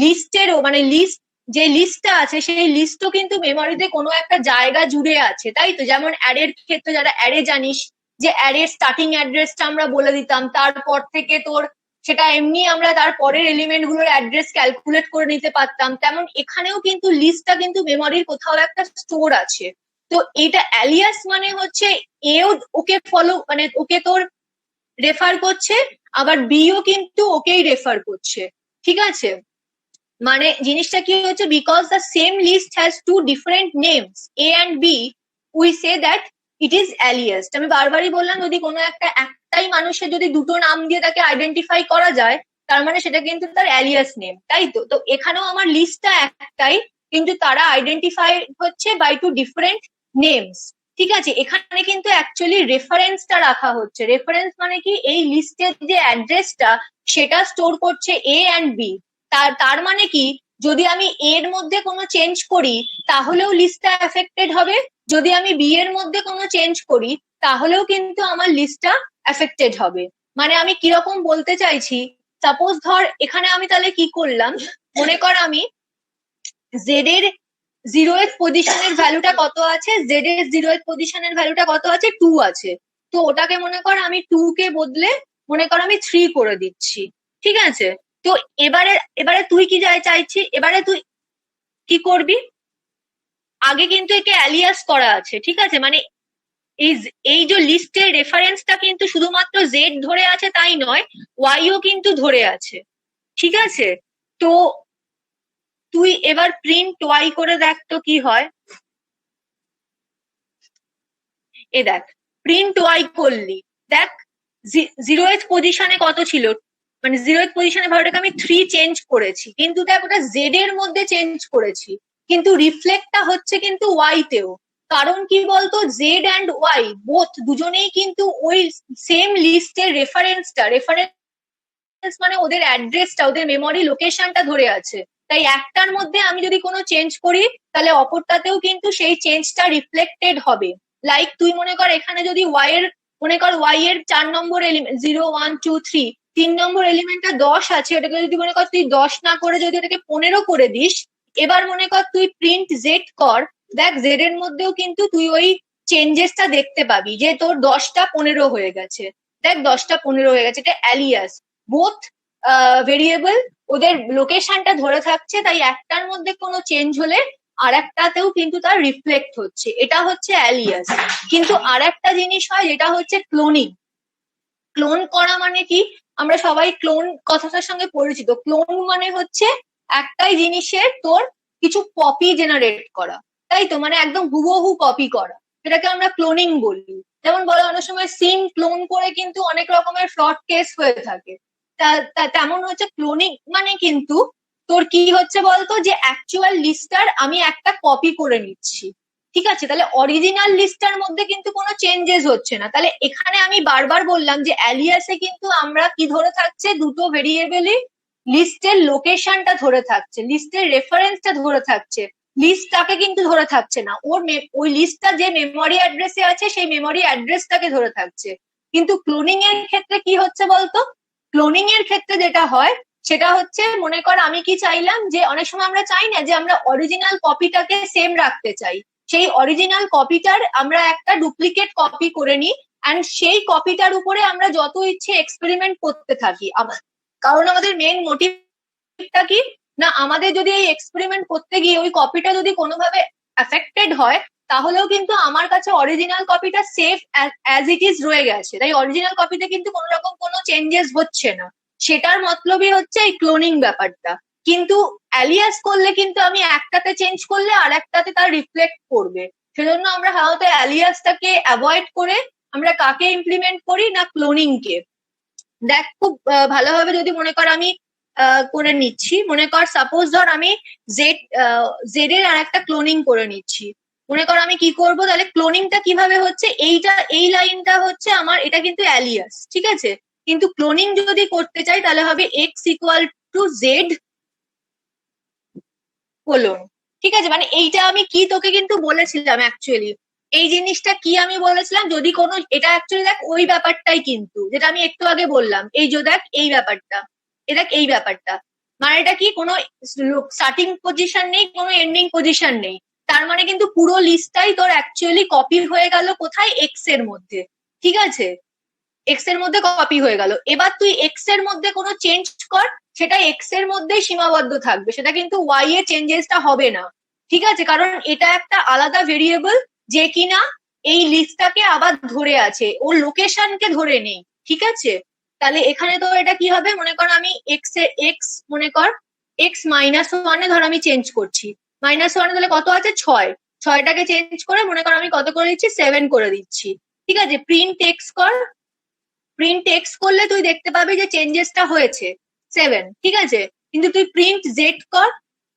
লিস্টেরও মানে লিস্ট, যে লিস্টটা আছে সেই লিস্টও কিন্তু মেমোরিতে কোনো একটা জায়গা জুড়ে আছে, তাই তো? যেমন অ্যারের ক্ষেত্রে, যারা অ্যারে জানিস, যে অ্যারের স্টার্টিং অ্যাড্রেসটা আমরা বলে দিতাম, তারপর থেকে তোর সেটা এমনি আমরা তার পরের এলিমেন্ট গুলোর অ্যাড্রেস ক্যালকুলেট করে নিতে পারতাম, তেমন এখানেও কিন্তু লিস্টটা কিন্তু মেমোরির কোথাও একটা স্টোর আছে, তো এটা অ্যালিয়াস মানে হচ্ছে এও ওকে ফলো মানে ওকে তোর রেফার করছে, আবার বিও কিন্তু ওকেই রেফার করছে, ঠিক আছে? মানে জিনিসটা কি হচ্ছে, because the same list has two different names A and B, we say that it is alias. আমি বারবারই বললাম, যদি কোনো একটাই মানুষের যদি দুটো নাম দিয়ে তাকে আইডেন্টিফাই করা যায়, তার মানে সেটা কিন্তু তার অ্যালিয়াস নেম, তাই তো? তো এখানেও আমার লিস্টটা একটাই, কিন্তু তারা আইডেন্টিফাই হচ্ছে বাই টু ডিফারেন্ট নেমস, ঠিক আছে? এখানে কিন্তু অ্যাকচুয়ালি রেফারেন্সটা রাখা হচ্ছে, রেফারেন্স মানে কি, এই লিস্টের যে অ্যাড্রেসটা সেটা স্টোর করছে এ অ্যান্ড বি, তার মানে কি, যদি আমি এর মধ্যে কোনো চেঞ্জ করি তাহলেও লিস্টটা এফেক্টেড হবে, যদি আমি বি এর মধ্যে কোনো চেঞ্জ করি তাহলেও কিন্তু আমার লিস্টটা এফেক্টেড হবে। মানে আমি কিরকম বলতে চাইছি, সাপোজ ধর এখানে আমি তাহলে কি করলাম, মনে কর আমি জেড এর 0th পজিশনের ভ্যালুটা কত আছে, জেড এর 0th পজিশনের ভ্যালুটা কত আছে, 2 আছে, তো ওটাকে মনে কর আমি 2 কে বদলে মনে কর আমি 3 করে দিচ্ছি, ঠিক আছে? তো এবারে তুই কি চাইছি, এবারে তুই কি করবি, আগে কিন্তু একে অ্যালিয়াস করা আছে, ঠিক আছে? মানে এই যে লিস্টের রেফারেন্সটা কিন্তু শুধুমাত্র জেড ধরে আছে তাই নয়, ওয়াইও কিন্তু ধরে আছে, ঠিক আছে? তো তুই এবার প্রিন্ট ওয়াই করে দেখ তো কি হয়, এ দেখ প্রিন্ট ওয়াই করলি, দেখ 0th পজিশনে কত ছিল, মানে 0th পজিশনে ভ্যালুটাকে আমি 3 চেঞ্জ করেছি, কিন্তু দেখ ওটা জেড এর মধ্যে চেঞ্জ করেছি, কিন্তু রিফ্লেক্টটা হচ্ছে কিন্তু ওয়াই তেও, কারণ কি বলতো, জেড অ্যান্ড ওয়াই বোথ দুজনেই কিন্তু ওই সেম লিস্টের রেফারেন্স মানে ওদের অ্যাড্রেসটা, ওদের মেমোরি লোকেশনটা ধরে আছে। তাই একটার মধ্যে আমি যদি কোনো চেঞ্জ করি তাহলে অপরটাতেও কিন্তু সেই চেঞ্জটা রিফ্লেক্টেড হবে। লাইক তুই মনে কর এখানে যদি ওয়াই এর, মনে কর ওয়াই এর 4 নম্বর এলিমেন্ট 0 1 2 3, 3 নম্বর এলিমেন্টটা 10 আছে, ওটাকে যদি মনে কর তুই 10 না করে যদি ওটাকে 15 করে দিস, এবার মনে কর তুই প্রিন্ট জেড কর, দেখ জেড এর মধ্যেও কিন্তু তুই ওই চেঞ্জেসটা দেখতে পাবি যে তোর 10টা 15 হয়ে গেছে। দেখ 10টা 15 হয়ে গেছে, এটা অ্যালিয়াস। বোথ ভেরিয়েবল ওদের লোকেশনটা ধরে থাকছে, তাই একটার মধ্যে কোনো চেঞ্জ হলে আর একটাতেও কিন্তু তার রিফ্লেক্ট হচ্ছে, এটা হচ্ছে অ্যালিয়াস। কিন্তু আর একটা জিনিস হয় যেটা হচ্ছে ক্লোনিং। ক্লোন করা মানে কি, আমরা সবাই ক্লোন কথাটার সঙ্গে পরিচিত। ক্লোন মানে হচ্ছে একটাই জিনিসের তোর কিছু কপি জেনারেট করা, তাই তো, মানে একদম হুবহু কপি করা, সেটাকে আমরা ক্লোনিং বলি। যেমন বলে অনেক সময় সিম ক্লোন করে কিন্তু অনেক রকমের ফ্রড কেস হয়ে থাকে। তেমন হচ্ছে ক্লোনিং মানে কিন্তু তোর কি হচ্ছে বলতো, যে অ্যাকচুয়াল লিস্টার আমি একটা কপি করে নিচ্ছি, ঠিক আছে, তাহলে অরিজিনাল লিস্টার মধ্যে কিন্তু কোনো চেঞ্জেস হচ্ছে না। তাহলে এখানে আমি বারবার বললাম যে অ্যালিয়াসে কিন্তু আমরা কি ধরে থাকছে, দুটো ভেরিয়েবলই লিস্টের লোকেশনটা ধরে থাকছে, লিস্টের রেফারেন্সটা ধরে থাকছে, লিস্টটাকে কিন্তু ধরে থাকছে না। ওই লিস্টটা যে মেমোরি অ্যাড্রেসে আছে সেই মেমোরি অ্যাড্রেসটাকে ধরে থাকছে। কিন্তু ক্লোনিং এর ক্ষেত্রে কি হচ্ছে বলতো, ক্লোনিং এর ক্ষেত্রে যেটা হয় সেটা হচ্ছে, মনে কর আমি কি চাইলাম, যে অনেক সময় আমরা চাই না যে আমরা অরিজিনাল কপিটাকে সেম রাখতে চাই, সেই অরিজিনাল কপিটার আমরা একটা ডুপ্লিকেট কপি করে নিই, অ্যান্ড সেই কপিটার উপরে আমরা যত ইচ্ছে এক্সপেরিমেন্ট করতে থাকি। কারণ আমাদের মেন মোটিভটা কি না, আমাদের যদি এই এক্সপেরিমেন্ট করতে গিয়ে ওই কপিটা যদি কোনোভাবে অ্যাফেক্টেড হয়, তাহলেও কিন্তু আমার কাছে অরিজিনাল কপিটা সেফ অ্যাজ ইট ইজ রয়ে গেছে, তাই অরিজিনাল কপিতে কিন্তু কোনো রকম কোনো চেঞ্জেস হচ্ছে না। সেটার মতলবই হচ্ছে এই ক্লোনিং ব্যাপারটা। কিন্তু অ্যালিয়াস করলে কিন্তু আমি একটাতে চেঞ্জ করলে আর একটাতে তার রিফ্লেক্ট করবে, সেজন্য আমরা সাধারণত অ্যালিয়াসটাকে অ্যাভয়েড করে আমরা কাকে ইমপ্লিমেন্ট করি না, ক্লোনিং কে। দেখ খুব ভালোভাবে যদি মনে কর আমি করে নিচ্ছি, মনে কর সাপোজ ধর আমি জেড এর আর একটা ক্লোনিং করে নিচ্ছি। মনে কর আমি কি করব, তাহলে ক্লোনিংটা কিভাবে হচ্ছে, এই লাইনটা হচ্ছে আমার, এটা কিন্তু অ্যালিয়াস, ঠিক আছে। কিন্তু ক্লোনিং যদি করতে চাই তাহলে হবে x equal to Z colon, ঠিক আছে। মানে এইটা আমি কি তোকে কিন্তু বলেছিলাম অ্যাকচুয়ালি, এই জিনিসটা কি আমি বলেছিলাম, যদি কোনো, এটা অ্যাকচুয়ালি দেখ ওই ব্যাপারটাই কিন্তু যেটা আমি একটু আগে বললাম, এই যে দেখ এই ব্যাপারটা, দেখ এই ব্যাপারটা, মানে এটা কি কোনো স্টার্টিং পজিশন নেই, কোনো এন্ডিং পজিশন নেই, তার মানে কিন্তু পুরো লিস্টটাই তোর অ্যাকচুয়ালি কপি হয়ে গেল কোথায়, এক্স এর মধ্যে, ঠিক আছে, এক্স এর মধ্যে কপি হয়ে গেল। এবার তুই এক্স এর মধ্যে কোনো চেঞ্জ কর, সেটা এক্স এর মধ্যেই সীমাবদ্ধ থাকবে, সেটা কিন্তু ওয়াই এর চেঞ্জেসটা হবে না, ঠিক আছে, কারণ এটা একটা আলাদা ভেরিয়েবল যে কিনা এই লিস্টটাকে আবার ধরে আছে, ওর লোকেশনকে ধরে নেই, ঠিক আছে। তাহলে এখানে তো এটা কি হবে, মনে কর আমি এক্স মনে কর এক্স -1 ধর আমি চেঞ্জ করছি, -1 তাহলে কত আছে 6, 6টাকে চেঞ্জ করে মনে কর আমি কত করে দিচ্ছি 7 করে দিচ্ছি, ঠিক আছে। প্রিন্ট এক্স কর, প্রিন্ট এক্স করলে তুই দেখতে পাবি যে চেঞ্জেসটা হয়েছে 7, ঠিক আছে। কিন্তু তুই প্রিন্ট জেড কর,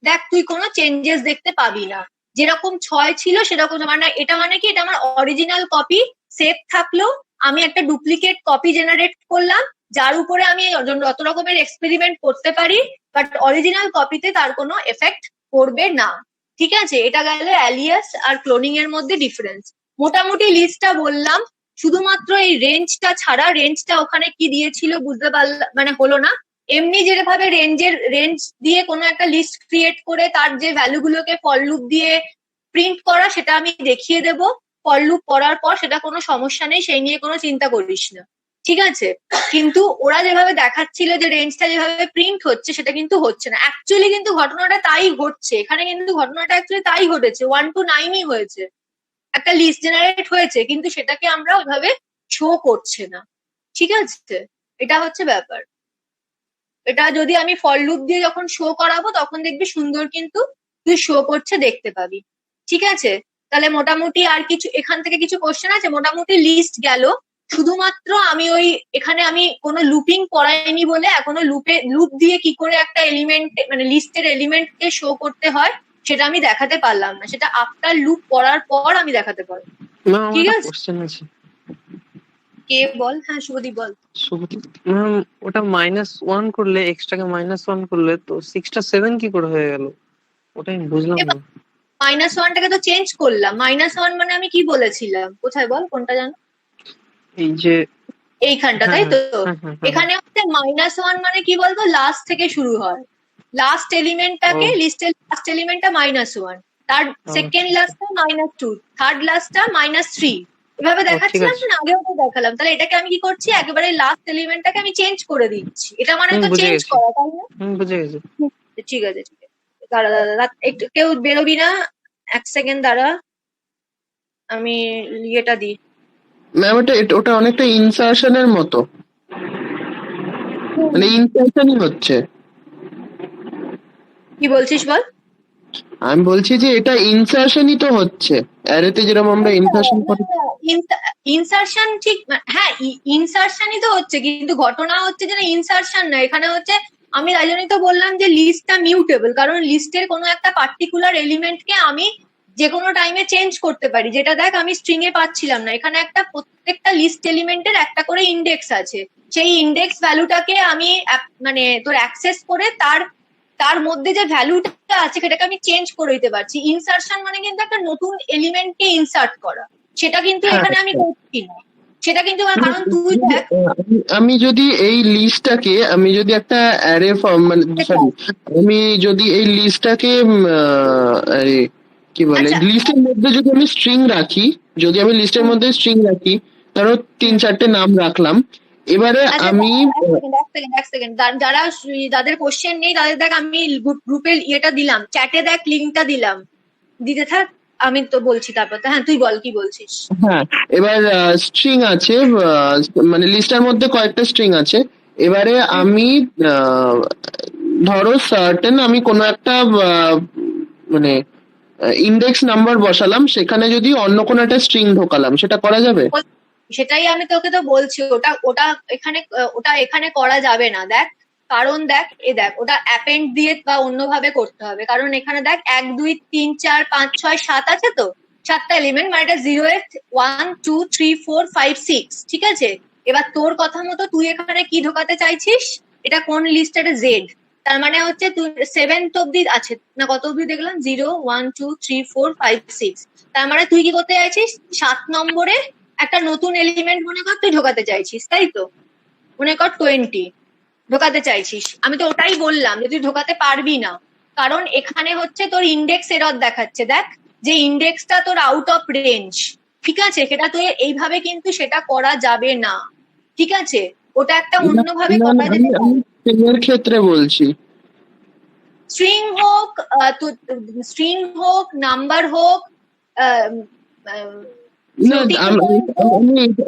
দেখ তুই কোনো চেঞ্জেস দেখতে পাবি না, যেরকম 6 ছিল সেরকম, মানে এটা মানে কি, এটা আমার অরিজিনাল কপি সেভ থাকলো, আমি একটা ডুপ্লিকেট কপি জেনারেট করলাম যার উপরে আমি যত রকমের এক্সপেরিমেন্ট করতে পারি, বাট অরিজিনাল কপিতে তার কোনো এফেক্ট করবে না, ঠিক আছে। এটা গেল অ্যালিয়াস আর ক্লোনিং এর মধ্যে ডিফারেন্স। মোটামুটি লিস্টটা বললাম, শুধুমাত্র এই রেঞ্জটা ছাড়া, রেঞ্জটা ওখানে কি দিয়েছিল বুঝতে পারলাম, মানে হলো না। এমনি যেভাবে রেঞ্জ দিয়ে কোনো একটা লিস্ট ক্রিয়েট করে তার যে ভ্যালু গুলোকে ফর লুপ দিয়ে প্রিন্ট করা, সেটা আমি দেখিয়ে দেব ফর লুপ করার পর, সেটা কোনো সমস্যা নেই, সেই নিয়ে কোনো চিন্তা করিস না, ঠিক আছে। কিন্তু ওরা যেভাবে দেখাচ্ছিল যে রেঞ্জটা যেভাবে প্রিন্ট হচ্ছে, সেটা কিন্তু হচ্ছে না অ্যাকচুয়ালি, কিন্তু ঘটনাটা তাই ঘটছে এখানে, কিন্তু ঘটনাটা অ্যাকচুয়ালি তাই ঘটেছে, 1 to 9ই হয়েছে, একটা লিস্ট জেনারেট হয়েছে, কিন্তু সেটাকে আমরা ওইভাবে শো করছে না, ঠিক আছে। এটা হচ্ছে ব্যাপার। এটা যদি আমি ফর লুপ দিয়ে যখন শো করাবো তখন দেখবি সুন্দর কিন্তু তুই শো করছে দেখতে পাবি, ঠিক আছে। তাহলে মোটামুটি আর কিছু এখান থেকে কিছু কোশ্চেন আছে, মোটামুটি লিস্ট গেল। শুধুমাত্র আমি ওই এখানে আমি কোনো লুপিং করাইনি বলে এখনো লুপ দিয়ে কি করে একটা এলিমেন্ট, মানে লিস্টের এলিমেন্টকে শো করতে হয় সেটা আমি দেখাতে পারলাম না, সেটা আফটার লুপ করার পর আমি দেখাতে পারবো, না, ঠিক আমার আছে। কোশ্চেন আছে। কে বল? হ্যাঁ শুভদীপ বল। শুভদীপ ম্যাম, ওটা -1 করলে, এক্সটাকে -1 করলে তো 6টা 7 কি করে হয়ে গেল? ওটাই আমি বুঝলাম না। -1টাকে তো চেঞ্জ করলাম। -1 মানে আমি কি বলেছিলাম? কোথায় বল, কোনটা জানো? এই যে এইখানটা, হ্যাঁ তাই হ্যাঁ তো? হ্যাঁ হ্যাঁ হ্যাঁ এখানে হচ্ছে -1 মানে কি বলতো, লাস্ট থেকে শুরু হয়। লাস্ট ও এলিমেন্টটাকে, লিস্টের লাস্ট এলিমেন্টটা -1, তার সেকেন্ড আচ্ছা। লাস্টটা -2, থার্ড লাস্টটা -3। এভাবে ও ঠিক দেখাচ্ছিলাম আছে। না, আগেও তো দেখালাম। তাহলে এটাকে আমি কি করছি, একেবারে লাস্ট এলিমেন্টটাকে আমি চেঞ্জ করে দিচ্ছি। এটা মানে তো বুঝে চেঞ্জ গেছি। করা, তাই না? বুঝে গেছি। ঠিক আছে ঠিক আছে। দাঁড়া দাঁড়া দাঁড়া, একটু কেউ বেরোবি না, 1 সেকেন্ড দাঁড়া। আমি ইয়েটা দিই। ম্যাম ওটা অনেকটা ইনসার্শনের মতো, মানে ইনসার্শনই হচ্ছে। কি বলছিস বল? আমি বলছি যে এটা ইনসার্শনই তো হচ্ছে, অ্যারেতে যেরকম আমরা ইনসার্শন করি। ইনসারশন ঠিক, হ্যাঁ ইনসারশনই তো হচ্ছে, কিন্তু ঘটনা হচ্ছে যে ইনসারশন না, এখানে হচ্ছে আমি তাই জন্যই তো বললাম যে লিস্টটা মিউটেবল, কারণ লিস্টের কোনো একটা পার্টিকুলার এলিমেন্টকে আমি যে কোনো টাইমে চেঞ্জ করতে পারি, যেটা দেখ আমি স্ট্রিং এ পাচ্ছিলাম না। এখানে একটা প্রত্যেকটা লিস্ট এলিমেন্টের একটা করে ইন্ডেক্স আছে, সেই ইন্ডেক্স ভ্যালুটাকে আমি মানে তোর অ্যাক্সেস করে তার তার মধ্যে যে ভ্যালুটা আছে সেটাকে আমি চেঞ্জ করে দিতে পারছি। ইনসার্শন মানে কিন্তু একটা নতুন এলিমেন্টকে ইনসার্ট করা, সেটা কিন্তু হ্যাঁ এখানে আমি করছি না। সেটা কিন্তু কারণ তুই দেখ, আমি যদি এই লিস্টটাকে, আমি যদি একটা অ্যারে ফর্ম, মানে সরি, আমি যদি এই লিস্টটাকে কি বলে, আচ্ছা লিস্টের মধ্যে যদি আমি স্ট্রিং রাখি, যদি আমি লিস্টের মধ্যে স্ট্রিং রাখি, ধরো 3-4টে নাম রাখলাম, এবারে আচ্ছা আমি এক সেকেন্ড, যারা যাদের কোশ্চেন নেই তাদের দেখ আমি গ্রুপের ইয়েটা দিলাম, চ্যাটে দেখ লিঙ্কটা দিলাম, দিতে থাক, আমি তো বলছি তারপর। হ্যাঁ তুই বল কি বলছিস। হ্যাঁ, এবার স্ট্রিং আছে, মানে লিস্টের মধ্যে কয়েকটা স্ট্রিং আছে। এবারে আমি ধরো সার্টেন আমি কোনো একটা মানে ইন্ডেক্স নাম্বার বসালাম, সেখানে যদি অন্য কোনো একটা স্ট্রিং ঢোকালাম, সেটা করা যাবে? সেটাই আমি তোকে তো বলছি, ওটা ওটা এখানে ওটা এখানে করা যাবে না। দেখ কারণ দেখ, দেখ ওটা অ্যাপেন্ড দিয়ে বা অন্যভাবে করতে হবে, কারণ এখানে দেখ 1 2 3 4 5 6 7 আছে তো, 7টা এলিমেন্ট, মানে এটা 0th 1 2 3 4 5 6, ঠিক আছে? এবার তোর কথা মতো তুই এখানে কি ঢোকাতে চাইছিস, এটা কোন লিস্ট, এটা জেড, তার মানে হচ্ছে তুই 7th অব্দি আছে না, কত অব্দি দেখলাম 0 1 2 3 4 5 6, তার মানে তুই কি করতে চাইছিস, 7 নম্বরে একটা নতুন এলিমেন্ট মনে কর তুই ঢোকাতে চাইছিস, তাই তো? মনে কর 20 ঢোকাতে চাইছিস। আমি তো ওটাই বললাম যে তুই ঢোকাতে পারবি না, কারণ এখানে হচ্ছে তোর ইন্ডেক্স এরর দেখাচ্ছে। দেখ যে ইন্ডেক্সটা তোর আউট অফ রেঞ্জ, ঠিক আছে? সেটা তুই এইভাবে কিন্তু সেটা করা যাবে না, ঠিক আছে? ওটা একটা অন্যভাবে করা যেতে পারে। স্ট্রিংয়ের ক্ষেত্রে বলছি। স্ট্রিং হোক, স্ট্রিং হোক, নাম্বার হোক, না,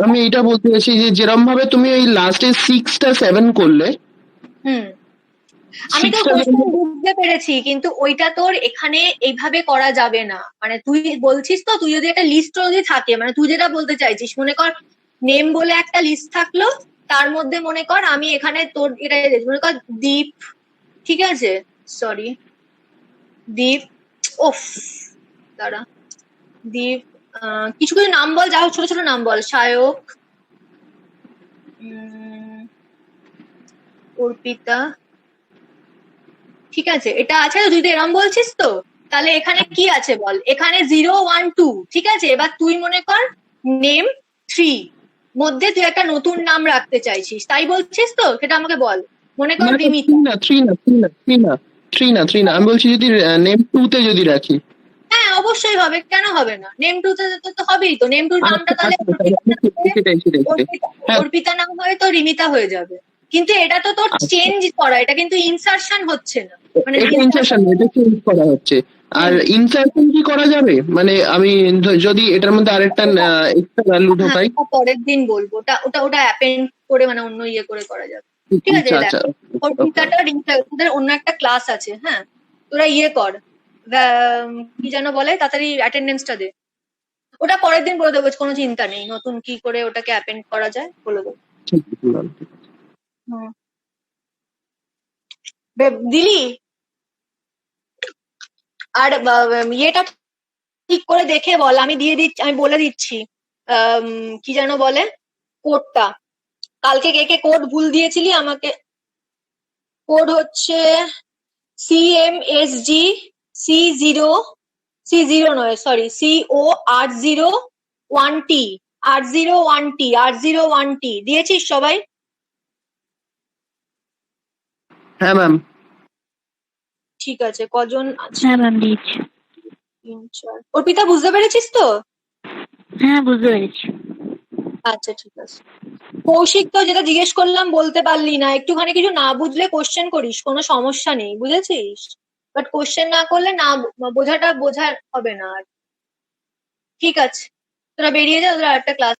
আমি এটা বলতে চাইছি যে যেরকম ভাবে তুমি ওই লাস্টে 6টা 7 করলে, আমি তো কোশ্চেন বুঝতে পেরেছি, কিন্তু ওইটা তোর এখানে এইভাবে করা যাবে না। মানে তুই বলছিস তো, তুই যদি একটা লিস্ট যদি থাকে, মানে তুই যেটা বলতে চাইছিস, মনে কর নেম বলে একটা লিস্ট থাকলো, তার মধ্যে মনে কর আমি এখানে তোর এটা মনে কর দীপ, ঠিক আছে? সরি, দীপ, ওফ দাঁড়া, দীপ, কিছু কিছু নাম বল, যা হোক ছোট ছোট নাম বল, সায়ক, অর্পিতা, ঠিক আছে? এটা আছে তো, তুই তো এরম বলছিস তো, তাহলে এখানে কি আছে বল, এখানে 0 1 2, ঠিক আছে? এবার তুই মনে কর নেম 3 মধ্যে তুই একটা নতুন নাম রাখতে চাইছিস, তাই বলছিস তো? সেটা আমাকে বল। মনে কর রিমিতা। থ্রি না, আমি বলছি যদি নেম 2-তে যদি রাখি। হ্যাঁ অবশ্যই হবে, কেন হবে না? নেম 2 তে তো হবেই তো, নেম 2 নামটা তাহলে অর্পিতা নাম হয়ে তো রিমিতা হয়ে যাবে। কিন্তু এটা তো তোর চেঞ্জ করা, এটা কিন্তু ইনসার্শন হচ্ছে না, মানে এটা ইনসার্শন, এটা চেঞ্জ করা হচ্ছে। আর ইনসার্শন কি করা যাবে, মানে আমি যদি এটার মধ্যে আরেকটা এক্সট্রা ভ্যালু ঢোকাই? পরের দিন বলবো, ওটা ওটা ওটা অ্যাপেন্ড করে, মানে অন্য ইয়ে করে করা যাবে, ঠিক আছে? অর্পিতাটা তোদের অন্য একটা ক্লাস আছে, হ্যাঁ তোরা ইয়ে কর, কি যেন বলে, তাড়াতাড়ি অ্যাটেন্ডেন্সটা দে। ওটা পরের দিন বলে দেবো, কোনো চিন্তা নেই, নতুন কি করে ওটাকে অ্যাপেন্ড করা যায় বলে দেবো। দিলি? আর ইয়েটা ঠিক করে দেখে বল, আমি দিয়ে দিচ্ছি, আমি বলে দিচ্ছি, কি যেন বলে, কোডটা কালকে কে কে কোড ভুল দিয়েছিলি আমাকে। কোড হচ্ছে CMSG C0 নয় সরি CO80 R01T দিয়েছিস সবাই? হ্যাঁ ম্যাম। ঠিক আছে, কজন আছে? হ্যাঁ ম্যাম দিয়েছি। 3 4। অর্পিতা বুঝতে পেরেছিস তো? হ্যাঁ বুঝতে পেরেছি। আচ্ছা ঠিক আছে। কৌশিক তো যেটা জিজ্ঞেস করলাম বলতে পারলি না, একটুখানি কিছু না বুঝলে কোশ্চেন করিস, কোনো সমস্যা নেই, বুঝেছিস? বাট কোশ্চেন না করলে না বোঝাটা বোঝা হবে না আর। ঠিক আছে, তোরা বেরিয়ে যা, তোরা আরেকটা ক্লাস